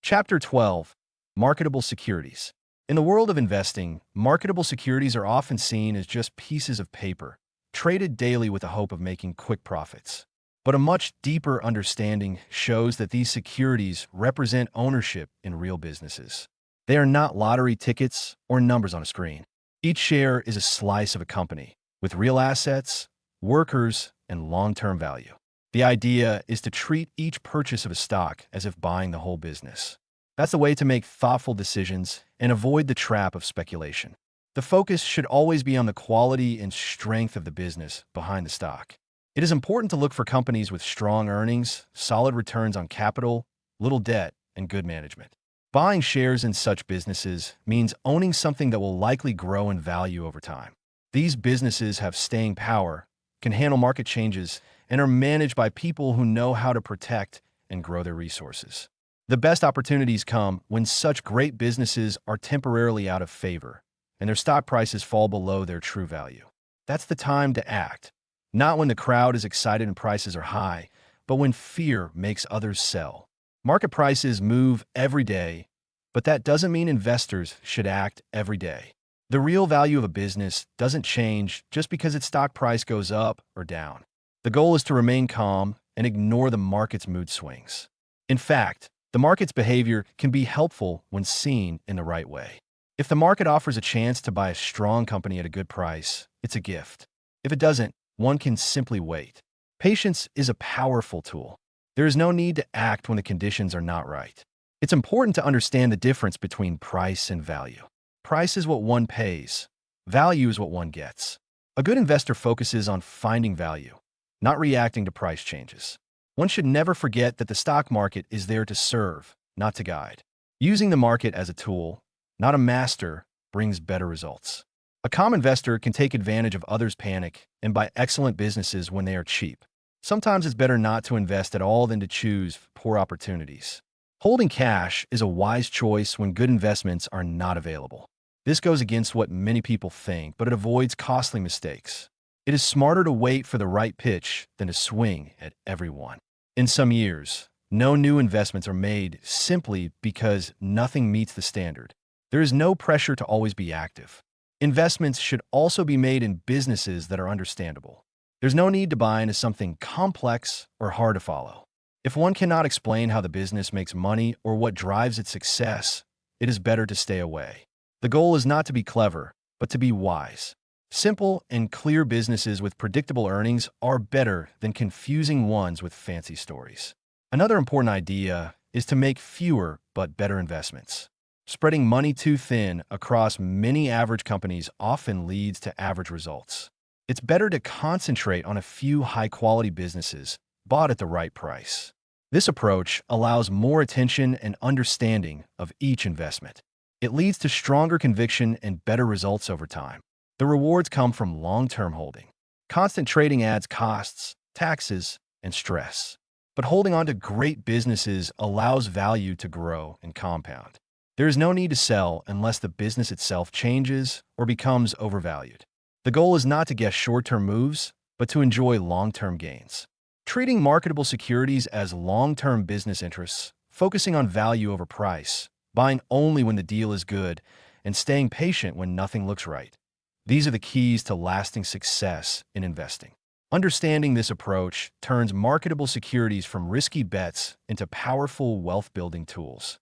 Chapter 12. Marketable Securities. In the world of investing, marketable securities are often seen as just pieces of paper, traded daily with the hope of making quick profits. But a much deeper understanding shows that these securities represent ownership in real businesses. They are not lottery tickets or numbers on a screen. Each share is a slice of a company, with real assets, workers, and long-term value. The idea is to treat each purchase of a stock as if buying the whole business. That's the way to make thoughtful decisions and avoid the trap of speculation. The focus should always be on the quality and strength of the business behind the stock. It is important to look for companies with strong earnings, solid returns on capital, little debt, and good management. Buying shares in such businesses means owning something that will likely grow in value over time. These businesses have staying power, can handle market changes, and are managed by people who know how to protect and grow their resources. The best opportunities come when such great businesses are temporarily out of favor and their stock prices fall below their true value. That's the time to act. Not when the crowd is excited and prices are high, but when fear makes others sell. Market prices move every day, but that doesn't mean investors should act every day. The real value of a business doesn't change just because its stock price goes up or down. The goal is to remain calm and ignore the market's mood swings. In fact, the market's behavior can be helpful when seen in the right way. If the market offers a chance to buy a strong company at a good price, it's a gift. If it doesn't, one can simply wait. Patience is a powerful tool. There is no need to act when the conditions are not right. It's important to understand the difference between price and value. Price is what one pays. Value is what one gets. A good investor focuses on finding value, not reacting to price changes. One should never forget that the stock market is there to serve, not to guide. Using the market as a tool, not a master, brings better results. A calm investor can take advantage of others' panic and buy excellent businesses when they are cheap. Sometimes it's better not to invest at all than to choose poor opportunities. Holding cash is a wise choice when good investments are not available. This goes against what many people think, but it avoids costly mistakes. It is smarter to wait for the right pitch than to swing at every one. In some years, no new investments are made simply because nothing meets the standard. There is no pressure to always be active. Investments should also be made in businesses that are understandable. There's no need to buy into something complex or hard to follow. If one cannot explain how the business makes money or what drives its success, it is better to stay away. The goal is not to be clever, but to be wise. Simple and clear businesses with predictable earnings are better than confusing ones with fancy stories. Another important idea is to make fewer but better investments. Spreading money too thin across many average companies often leads to average results. It's better to concentrate on a few high-quality businesses bought at the right price. This approach allows more attention and understanding of each investment. It leads to stronger conviction and better results over time. The rewards come from long-term holding. Constant trading adds costs, taxes, and stress. But holding on to great businesses allows value to grow and compound. There is no need to sell unless the business itself changes or becomes overvalued. The goal is not to guess short-term moves, but to enjoy long-term gains. Treating marketable securities as long-term business interests, focusing on value over price, buying only when the deal is good, and staying patient when nothing looks right. These are the keys to lasting success in investing. Understanding this approach turns marketable securities from risky bets into powerful wealth-building tools.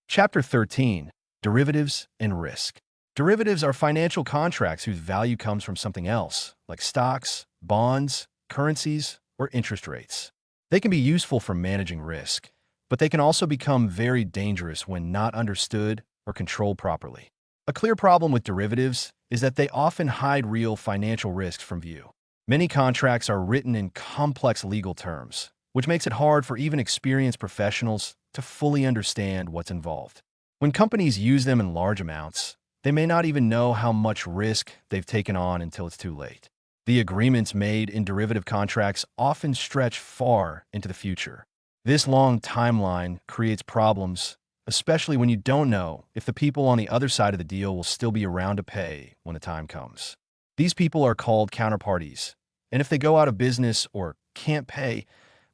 Chapter 13. Derivatives and Risk. Derivatives are financial contracts whose value comes from something else, like stocks, bonds, currencies, or interest rates. They can be useful for managing risk, but they can also become very dangerous when not understood or controlled properly. A clear problem with derivatives is that they often hide real financial risks from view. Many contracts are written in complex legal terms, which makes it hard for even experienced professionals to fully understand what's involved. When companies use them in large amounts, they may not even know how much risk they've taken on until it's too late. The agreements made in derivative contracts often stretch far into the future. This long timeline creates problems, especially when you don't know if the people on the other side of the deal will still be around to pay when the time comes. These people are called counterparties, and if they go out of business or can't pay,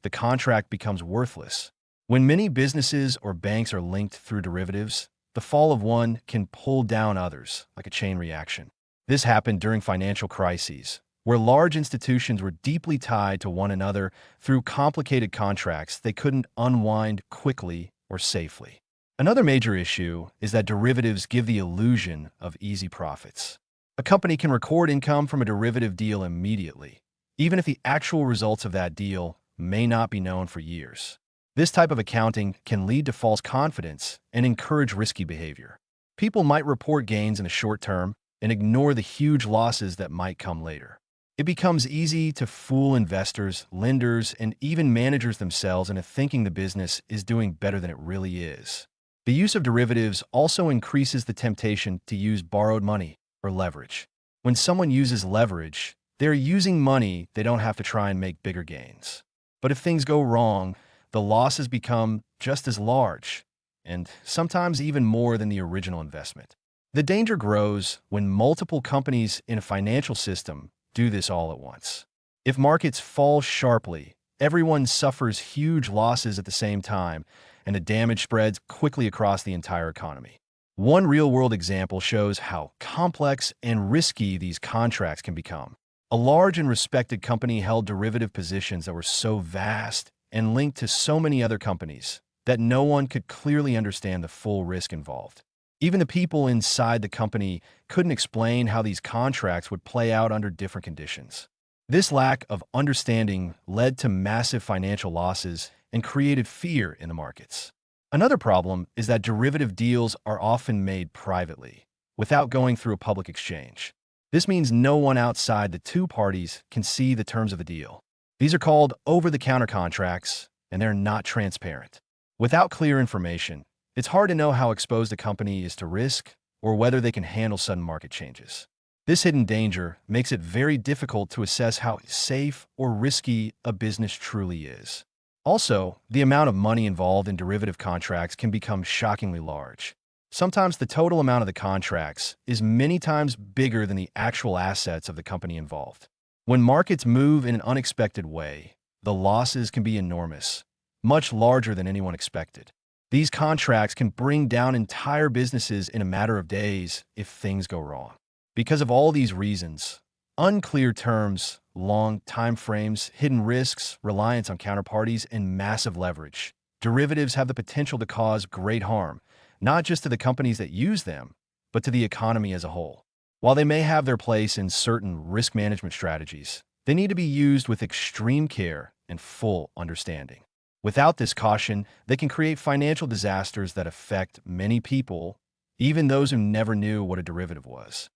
the contract becomes worthless. When many businesses or banks are linked through derivatives, the fall of one can pull down others, like a chain reaction. This happened during financial crises, where large institutions were deeply tied to one another through complicated contracts they couldn't unwind quickly or safely. Another major issue is that derivatives give the illusion of easy profits. A company can record income from a derivative deal immediately, even if the actual results of that deal may not be known for years. This type of accounting can lead to false confidence and encourage risky behavior. People might report gains in the short term and ignore the huge losses that might come later. It becomes easy to fool investors, lenders, and even managers themselves into thinking the business is doing better than it really is. The use of derivatives also increases the temptation to use borrowed money or leverage. When someone uses leverage, they're using money they don't have to try and make bigger gains. But if things go wrong, the losses become just as large, and sometimes even more than the original investment. The danger grows when multiple companies in a financial system do this all at once. If markets fall sharply, everyone suffers huge losses at the same time, and the damage spreads quickly across the entire economy. One real-world example shows how complex and risky these contracts can become. A large and respected company held derivative positions that were so vast and linked to so many other companies that no one could clearly understand the full risk involved. Even the people inside the company couldn't explain how these contracts would play out under different conditions. This lack of understanding led to massive financial losses and created fear in the markets. Another problem is that derivative deals are often made privately, without going through a public exchange. This means no one outside the two parties can see the terms of the deal. These are called over-the-counter contracts, and they're not transparent. Without clear information, it's hard to know how exposed a company is to risk or whether they can handle sudden market changes. This hidden danger makes it very difficult to assess how safe or risky a business truly is. Also, the amount of money involved in derivative contracts can become shockingly large. Sometimes the total amount of the contracts is many times bigger than the actual assets of the company involved. When markets move in an unexpected way, the losses can be enormous, much larger than anyone expected. These contracts can bring down entire businesses in a matter of days if things go wrong. Because of all these reasons, unclear terms, long time frames, hidden risks, reliance on counterparties, and massive leverage, derivatives have the potential to cause great harm, not just to the companies that use them, but to the economy as a whole. While they may have their place in certain risk management strategies, they need to be used with extreme care and full understanding. Without this caution, they can create financial disasters that affect many people, even those who never knew what a derivative was.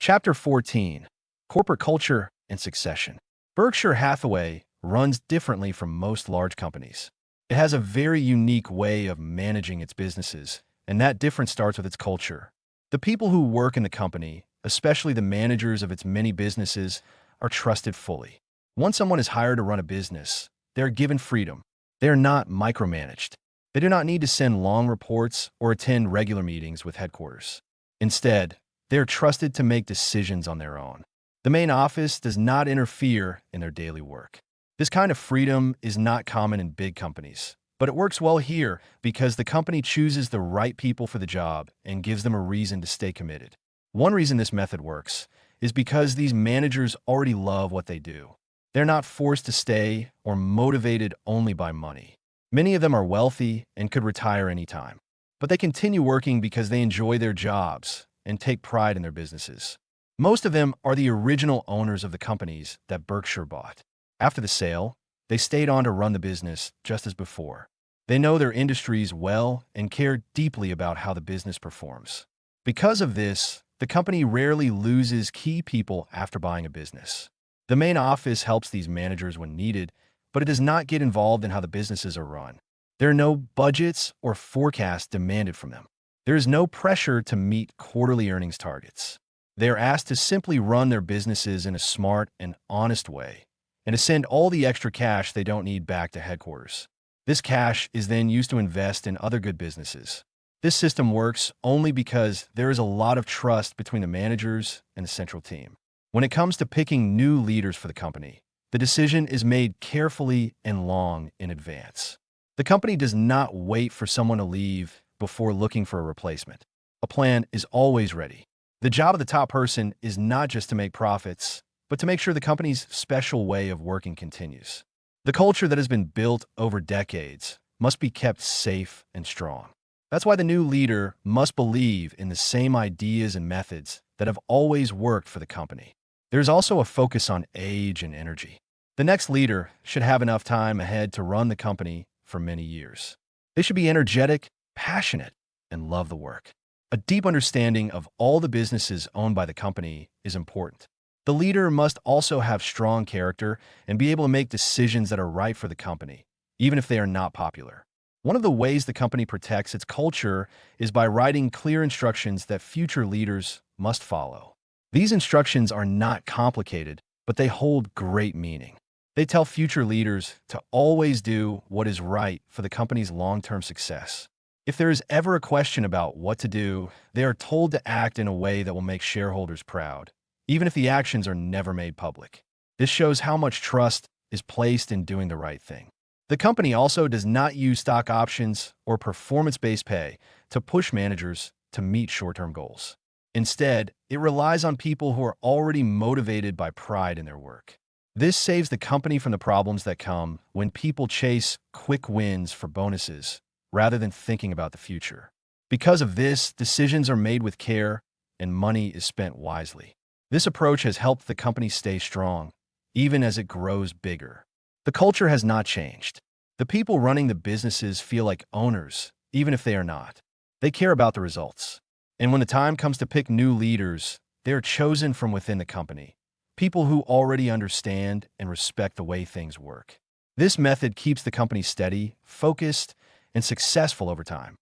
Chapter 14. Corporate Culture and Succession. Berkshire Hathaway runs differently from most large companies. It has a very unique way of managing its businesses, and that difference starts with its culture. The people who work in the company, especially the managers of its many businesses, are trusted fully. Once someone is hired to run a business, they are given freedom. They are not micromanaged. They do not need to send long reports or attend regular meetings with headquarters. Instead, they are trusted to make decisions on their own. The main office does not interfere in their daily work. This kind of freedom is not common in big companies, but it works well here because the company chooses the right people for the job and gives them a reason to stay committed. One reason this method works is because these managers already love what they do. They're not forced to stay or motivated only by money. Many of them are wealthy and could retire anytime, but they continue working because they enjoy their jobs and take pride in their businesses. Most of them are the original owners of the companies that Berkshire bought. After the sale, they stayed on to run the business just as before. They know their industries well and care deeply about how the business performs. Because of this, the company rarely loses key people after buying a business. The main office helps these managers when needed, but it does not get involved in how the businesses are run. There are no budgets or forecasts demanded from them. There is no pressure to meet quarterly earnings targets. They are asked to simply run their businesses in a smart and honest way, and to send all the extra cash they don't need back to headquarters. This cash is then used to invest in other good businesses. This system works only because there is a lot of trust between the managers and the central team. When it comes to picking new leaders for the company, the decision is made carefully and long in advance. The company does not wait for someone to leave before looking for a replacement. A plan is always ready. The job of the top person is not just to make profits, but to make sure the company's special way of working continues. The culture that has been built over decades must be kept safe and strong. That's why the new leader must believe in the same ideas and methods that have always worked for the company. There's also a focus on age and energy. The next leader should have enough time ahead to run the company for many years. They should be energetic, passionate, and love the work. A deep understanding of all the businesses owned by the company is important. The leader must also have strong character and be able to make decisions that are right for the company, even if they are not popular. One of the ways the company protects its culture is by writing clear instructions that future leaders must follow. These instructions are not complicated, but they hold great meaning. They tell future leaders to always do what is right for the company's long-term success. If there is ever a question about what to do, they are told to act in a way that will make shareholders proud, even if the actions are never made public. This shows how much trust is placed in doing the right thing. The company also does not use stock options or performance-based pay to push managers to meet short-term goals. Instead, it relies on people who are already motivated by pride in their work. This saves the company from the problems that come when people chase quick wins for bonuses rather than thinking about the future. Because of this, decisions are made with care and money is spent wisely. This approach has helped the company stay strong, even as it grows bigger. The culture has not changed. The people running the businesses feel like owners, even if they are not. They care about the results. And when the time comes to pick new leaders, they are chosen from within the company. People who already understand and respect the way things work. This method keeps the company steady, focused, and successful over time.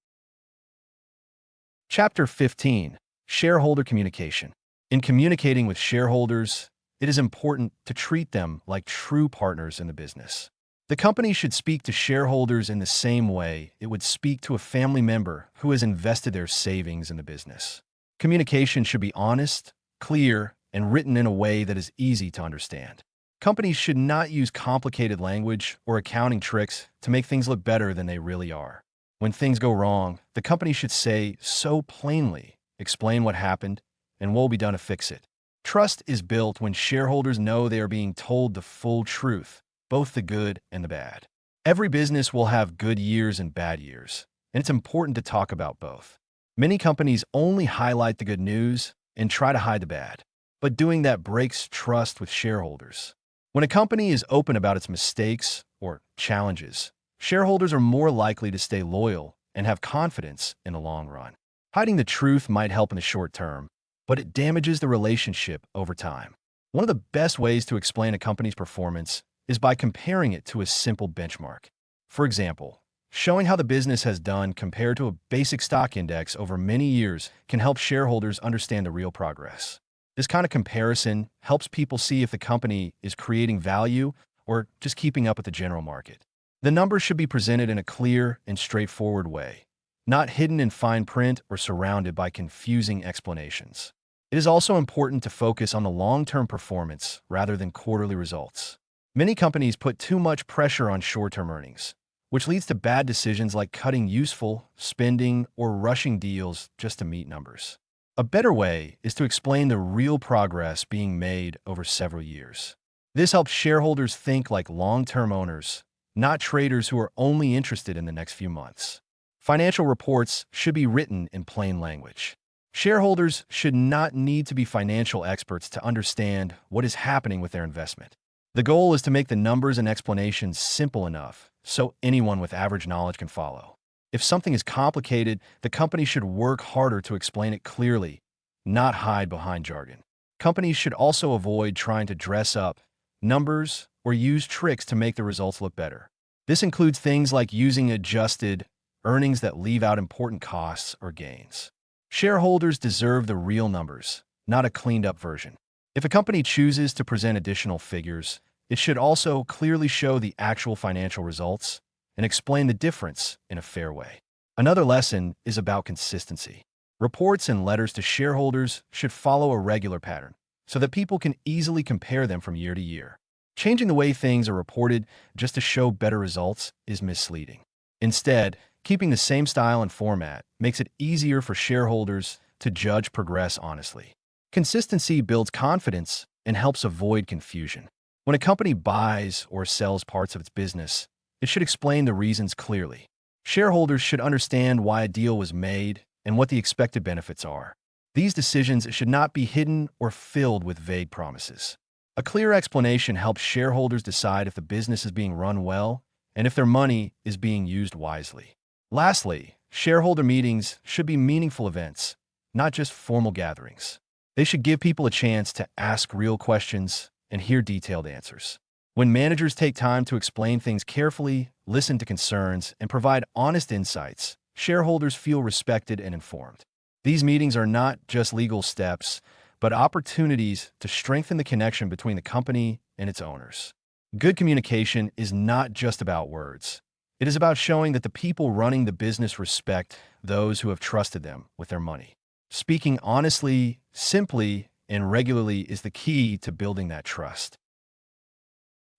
Chapter 15. Shareholder Communication. In communicating with shareholders, it is important to treat them like true partners in the business. The company should speak to shareholders in the same way it would speak to a family member who has invested their savings in the business. Communication should be honest, clear, and written in a way that is easy to understand. Companies should not use complicated language or accounting tricks to make things look better than they really are. When things go wrong, the company should say so plainly, explain what happened, and what will be done to fix it. Trust is built when shareholders know they are being told the full truth, both the good and the bad. Every business will have good years and bad years, and it's important to talk about both. Many companies only highlight the good news and try to hide the bad, but doing that breaks trust with shareholders. When a company is open about its mistakes or challenges, shareholders are more likely to stay loyal and have confidence in the long run. Hiding the truth might help in the short term, but it damages the relationship over time. One of the best ways to explain a company's performance is by comparing it to a simple benchmark. For example, showing how the business has done compared to a basic stock index over many years can help shareholders understand the real progress. This kind of comparison helps people see if the company is creating value or just keeping up with the general market. The numbers should be presented in a clear and straightforward way, not hidden in fine print or surrounded by confusing explanations. It is also important to focus on the long-term performance rather than quarterly results. Many companies put too much pressure on short-term earnings, which leads to bad decisions like cutting useful, spending, or rushing deals just to meet numbers. A better way is to explain the real progress being made over several years. This helps shareholders think like long-term owners, not traders who are only interested in the next few months. Financial reports should be written in plain language. Shareholders should not need to be financial experts to understand what is happening with their investment. The goal is to make the numbers and explanations simple enough so anyone with average knowledge can follow. If something is complicated, the company should work harder to explain it clearly, not hide behind jargon. Companies should also avoid trying to dress up numbers or use tricks to make the results look better. This includes things like using adjusted earnings that leave out important costs or gains. Shareholders deserve the real numbers, not a cleaned-up version. If a company chooses to present additional figures, it should also clearly show the actual financial results and explain the difference in a fair way. Another lesson is about consistency. Reports and letters to shareholders should follow a regular pattern so that people can easily compare them from year to year. Changing the way things are reported just to show better results is misleading. Instead, keeping the same style and format makes it easier for shareholders to judge progress honestly. Consistency builds confidence and helps avoid confusion. When a company buys or sells parts of its business, it should explain the reasons clearly. Shareholders should understand why a deal was made and what the expected benefits are. These decisions should not be hidden or filled with vague promises. A clear explanation helps shareholders decide if the business is being run well and if their money is being used wisely. Lastly, shareholder meetings should be meaningful events, not just formal gatherings. They should give people a chance to ask real questions and hear detailed answers. When managers take time to explain things carefully, listen to concerns, and provide honest insights, shareholders feel respected and informed. These meetings are not just legal steps, but opportunities to strengthen the connection between the company and its owners. Good communication is not just about words. It is about showing that the people running the business respect those who have trusted them with their money. Speaking honestly, simply, and regularly is the key to building that trust.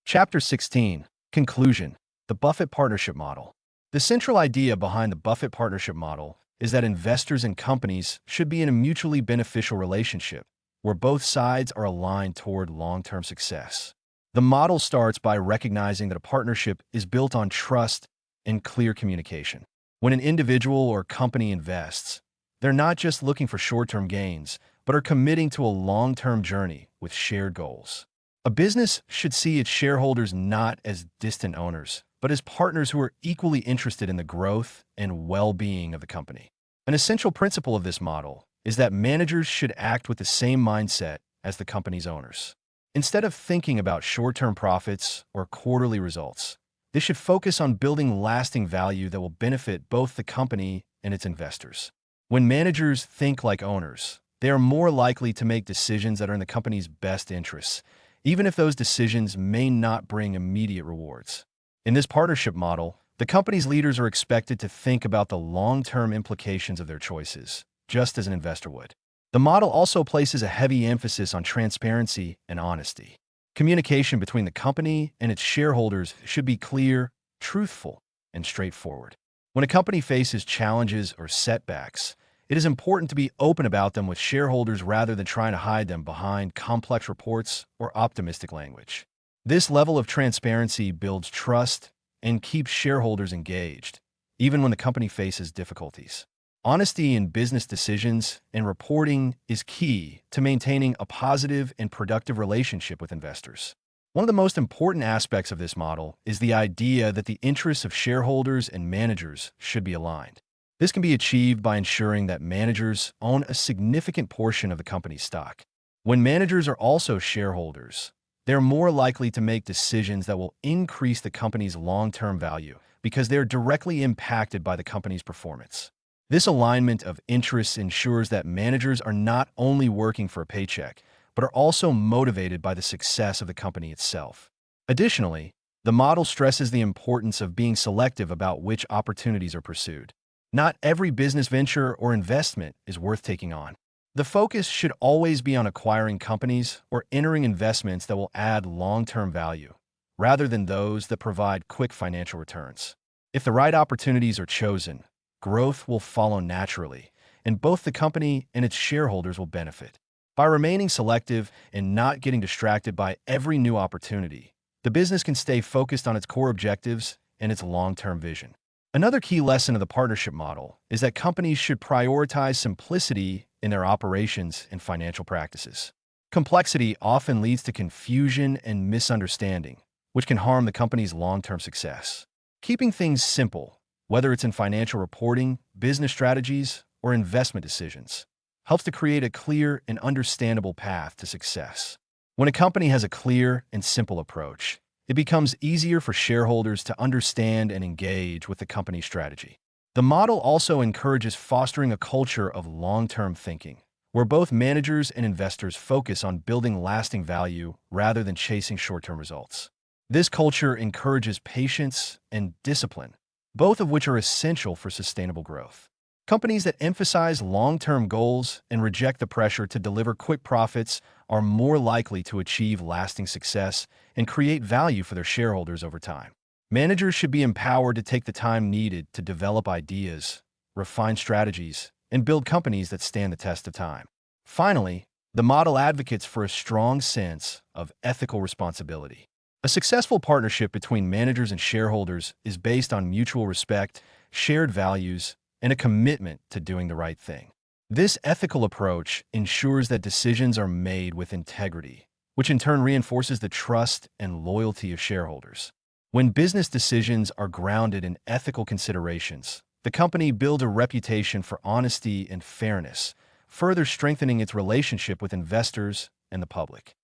Chapter 16. Conclusion. The Buffett Partnership Model. The central idea behind the Buffett Partnership Model is that investors and companies should be in a mutually beneficial relationship where both sides are aligned toward long-term success. The model starts by recognizing that a partnership is built on trust and clear communication. When an individual or company invests, they're not just looking for short-term gains, but are committing to a long-term journey with shared goals. A business should see its shareholders not as distant owners, but as partners who are equally interested in the growth and well-being of the company. An essential principle of this model is that managers should act with the same mindset as the company's owners. Instead of thinking about short-term profits or quarterly results, they should focus on building lasting value that will benefit both the company and its investors. When managers think like owners, they are more likely to make decisions that are in the company's best interests, even if those decisions may not bring immediate rewards. In this partnership model, the company's leaders are expected to think about the long-term implications of their choices, just as an investor would. The model also places a heavy emphasis on transparency and honesty. Communication between the company and its shareholders should be clear, truthful, and straightforward. When a company faces challenges or setbacks, it is important to be open about them with shareholders rather than trying to hide them behind complex reports or optimistic language. This level of transparency builds trust and keeps shareholders engaged, even when the company faces difficulties. Honesty in business decisions and reporting is key to maintaining a positive and productive relationship with investors. One of the most important aspects of this model is the idea that the interests of shareholders and managers should be aligned. This can be achieved by ensuring that managers own a significant portion of the company's stock. When managers are also shareholders, they're more likely to make decisions that will increase the company's long-term value because they're directly impacted by the company's performance. This alignment of interests ensures that managers are not only working for a paycheck, but are also motivated by the success of the company itself. Additionally, the model stresses the importance of being selective about which opportunities are pursued. Not every business venture or investment is worth taking on. The focus should always be on acquiring companies or entering investments that will add long-term value, rather than those that provide quick financial returns. If the right opportunities are chosen, growth will follow naturally, and both the company and its shareholders will benefit. By remaining selective and not getting distracted by every new opportunity, the business can stay focused on its core objectives and its long-term vision. Another key lesson of the partnership model is that companies should prioritize simplicity in their operations and financial practices. Complexity often leads to confusion and misunderstanding, which can harm the company's long-term success. Keeping things simple, whether it's in financial reporting, business strategies, or investment decisions, helps to create a clear and understandable path to success. When a company has a clear and simple approach, it becomes easier for shareholders to understand and engage with the company's strategy. The model also encourages fostering a culture of long-term thinking, where both managers and investors focus on building lasting value rather than chasing short-term results. This culture encourages patience and discipline, both of which are essential for sustainable growth. Companies that emphasize long-term goals and reject the pressure to deliver quick profits are more likely to achieve lasting success and create value for their shareholders over time. Managers should be empowered to take the time needed to develop ideas, refine strategies, and build companies that stand the test of time. Finally, the model advocates for a strong sense of ethical responsibility. A successful partnership between managers and shareholders is based on mutual respect, shared values, and a commitment to doing the right thing. This ethical approach ensures that decisions are made with integrity, which in turn reinforces the trust and loyalty of shareholders. When business decisions are grounded in ethical considerations, the company builds a reputation for honesty and fairness, further strengthening its relationship with investors and the public.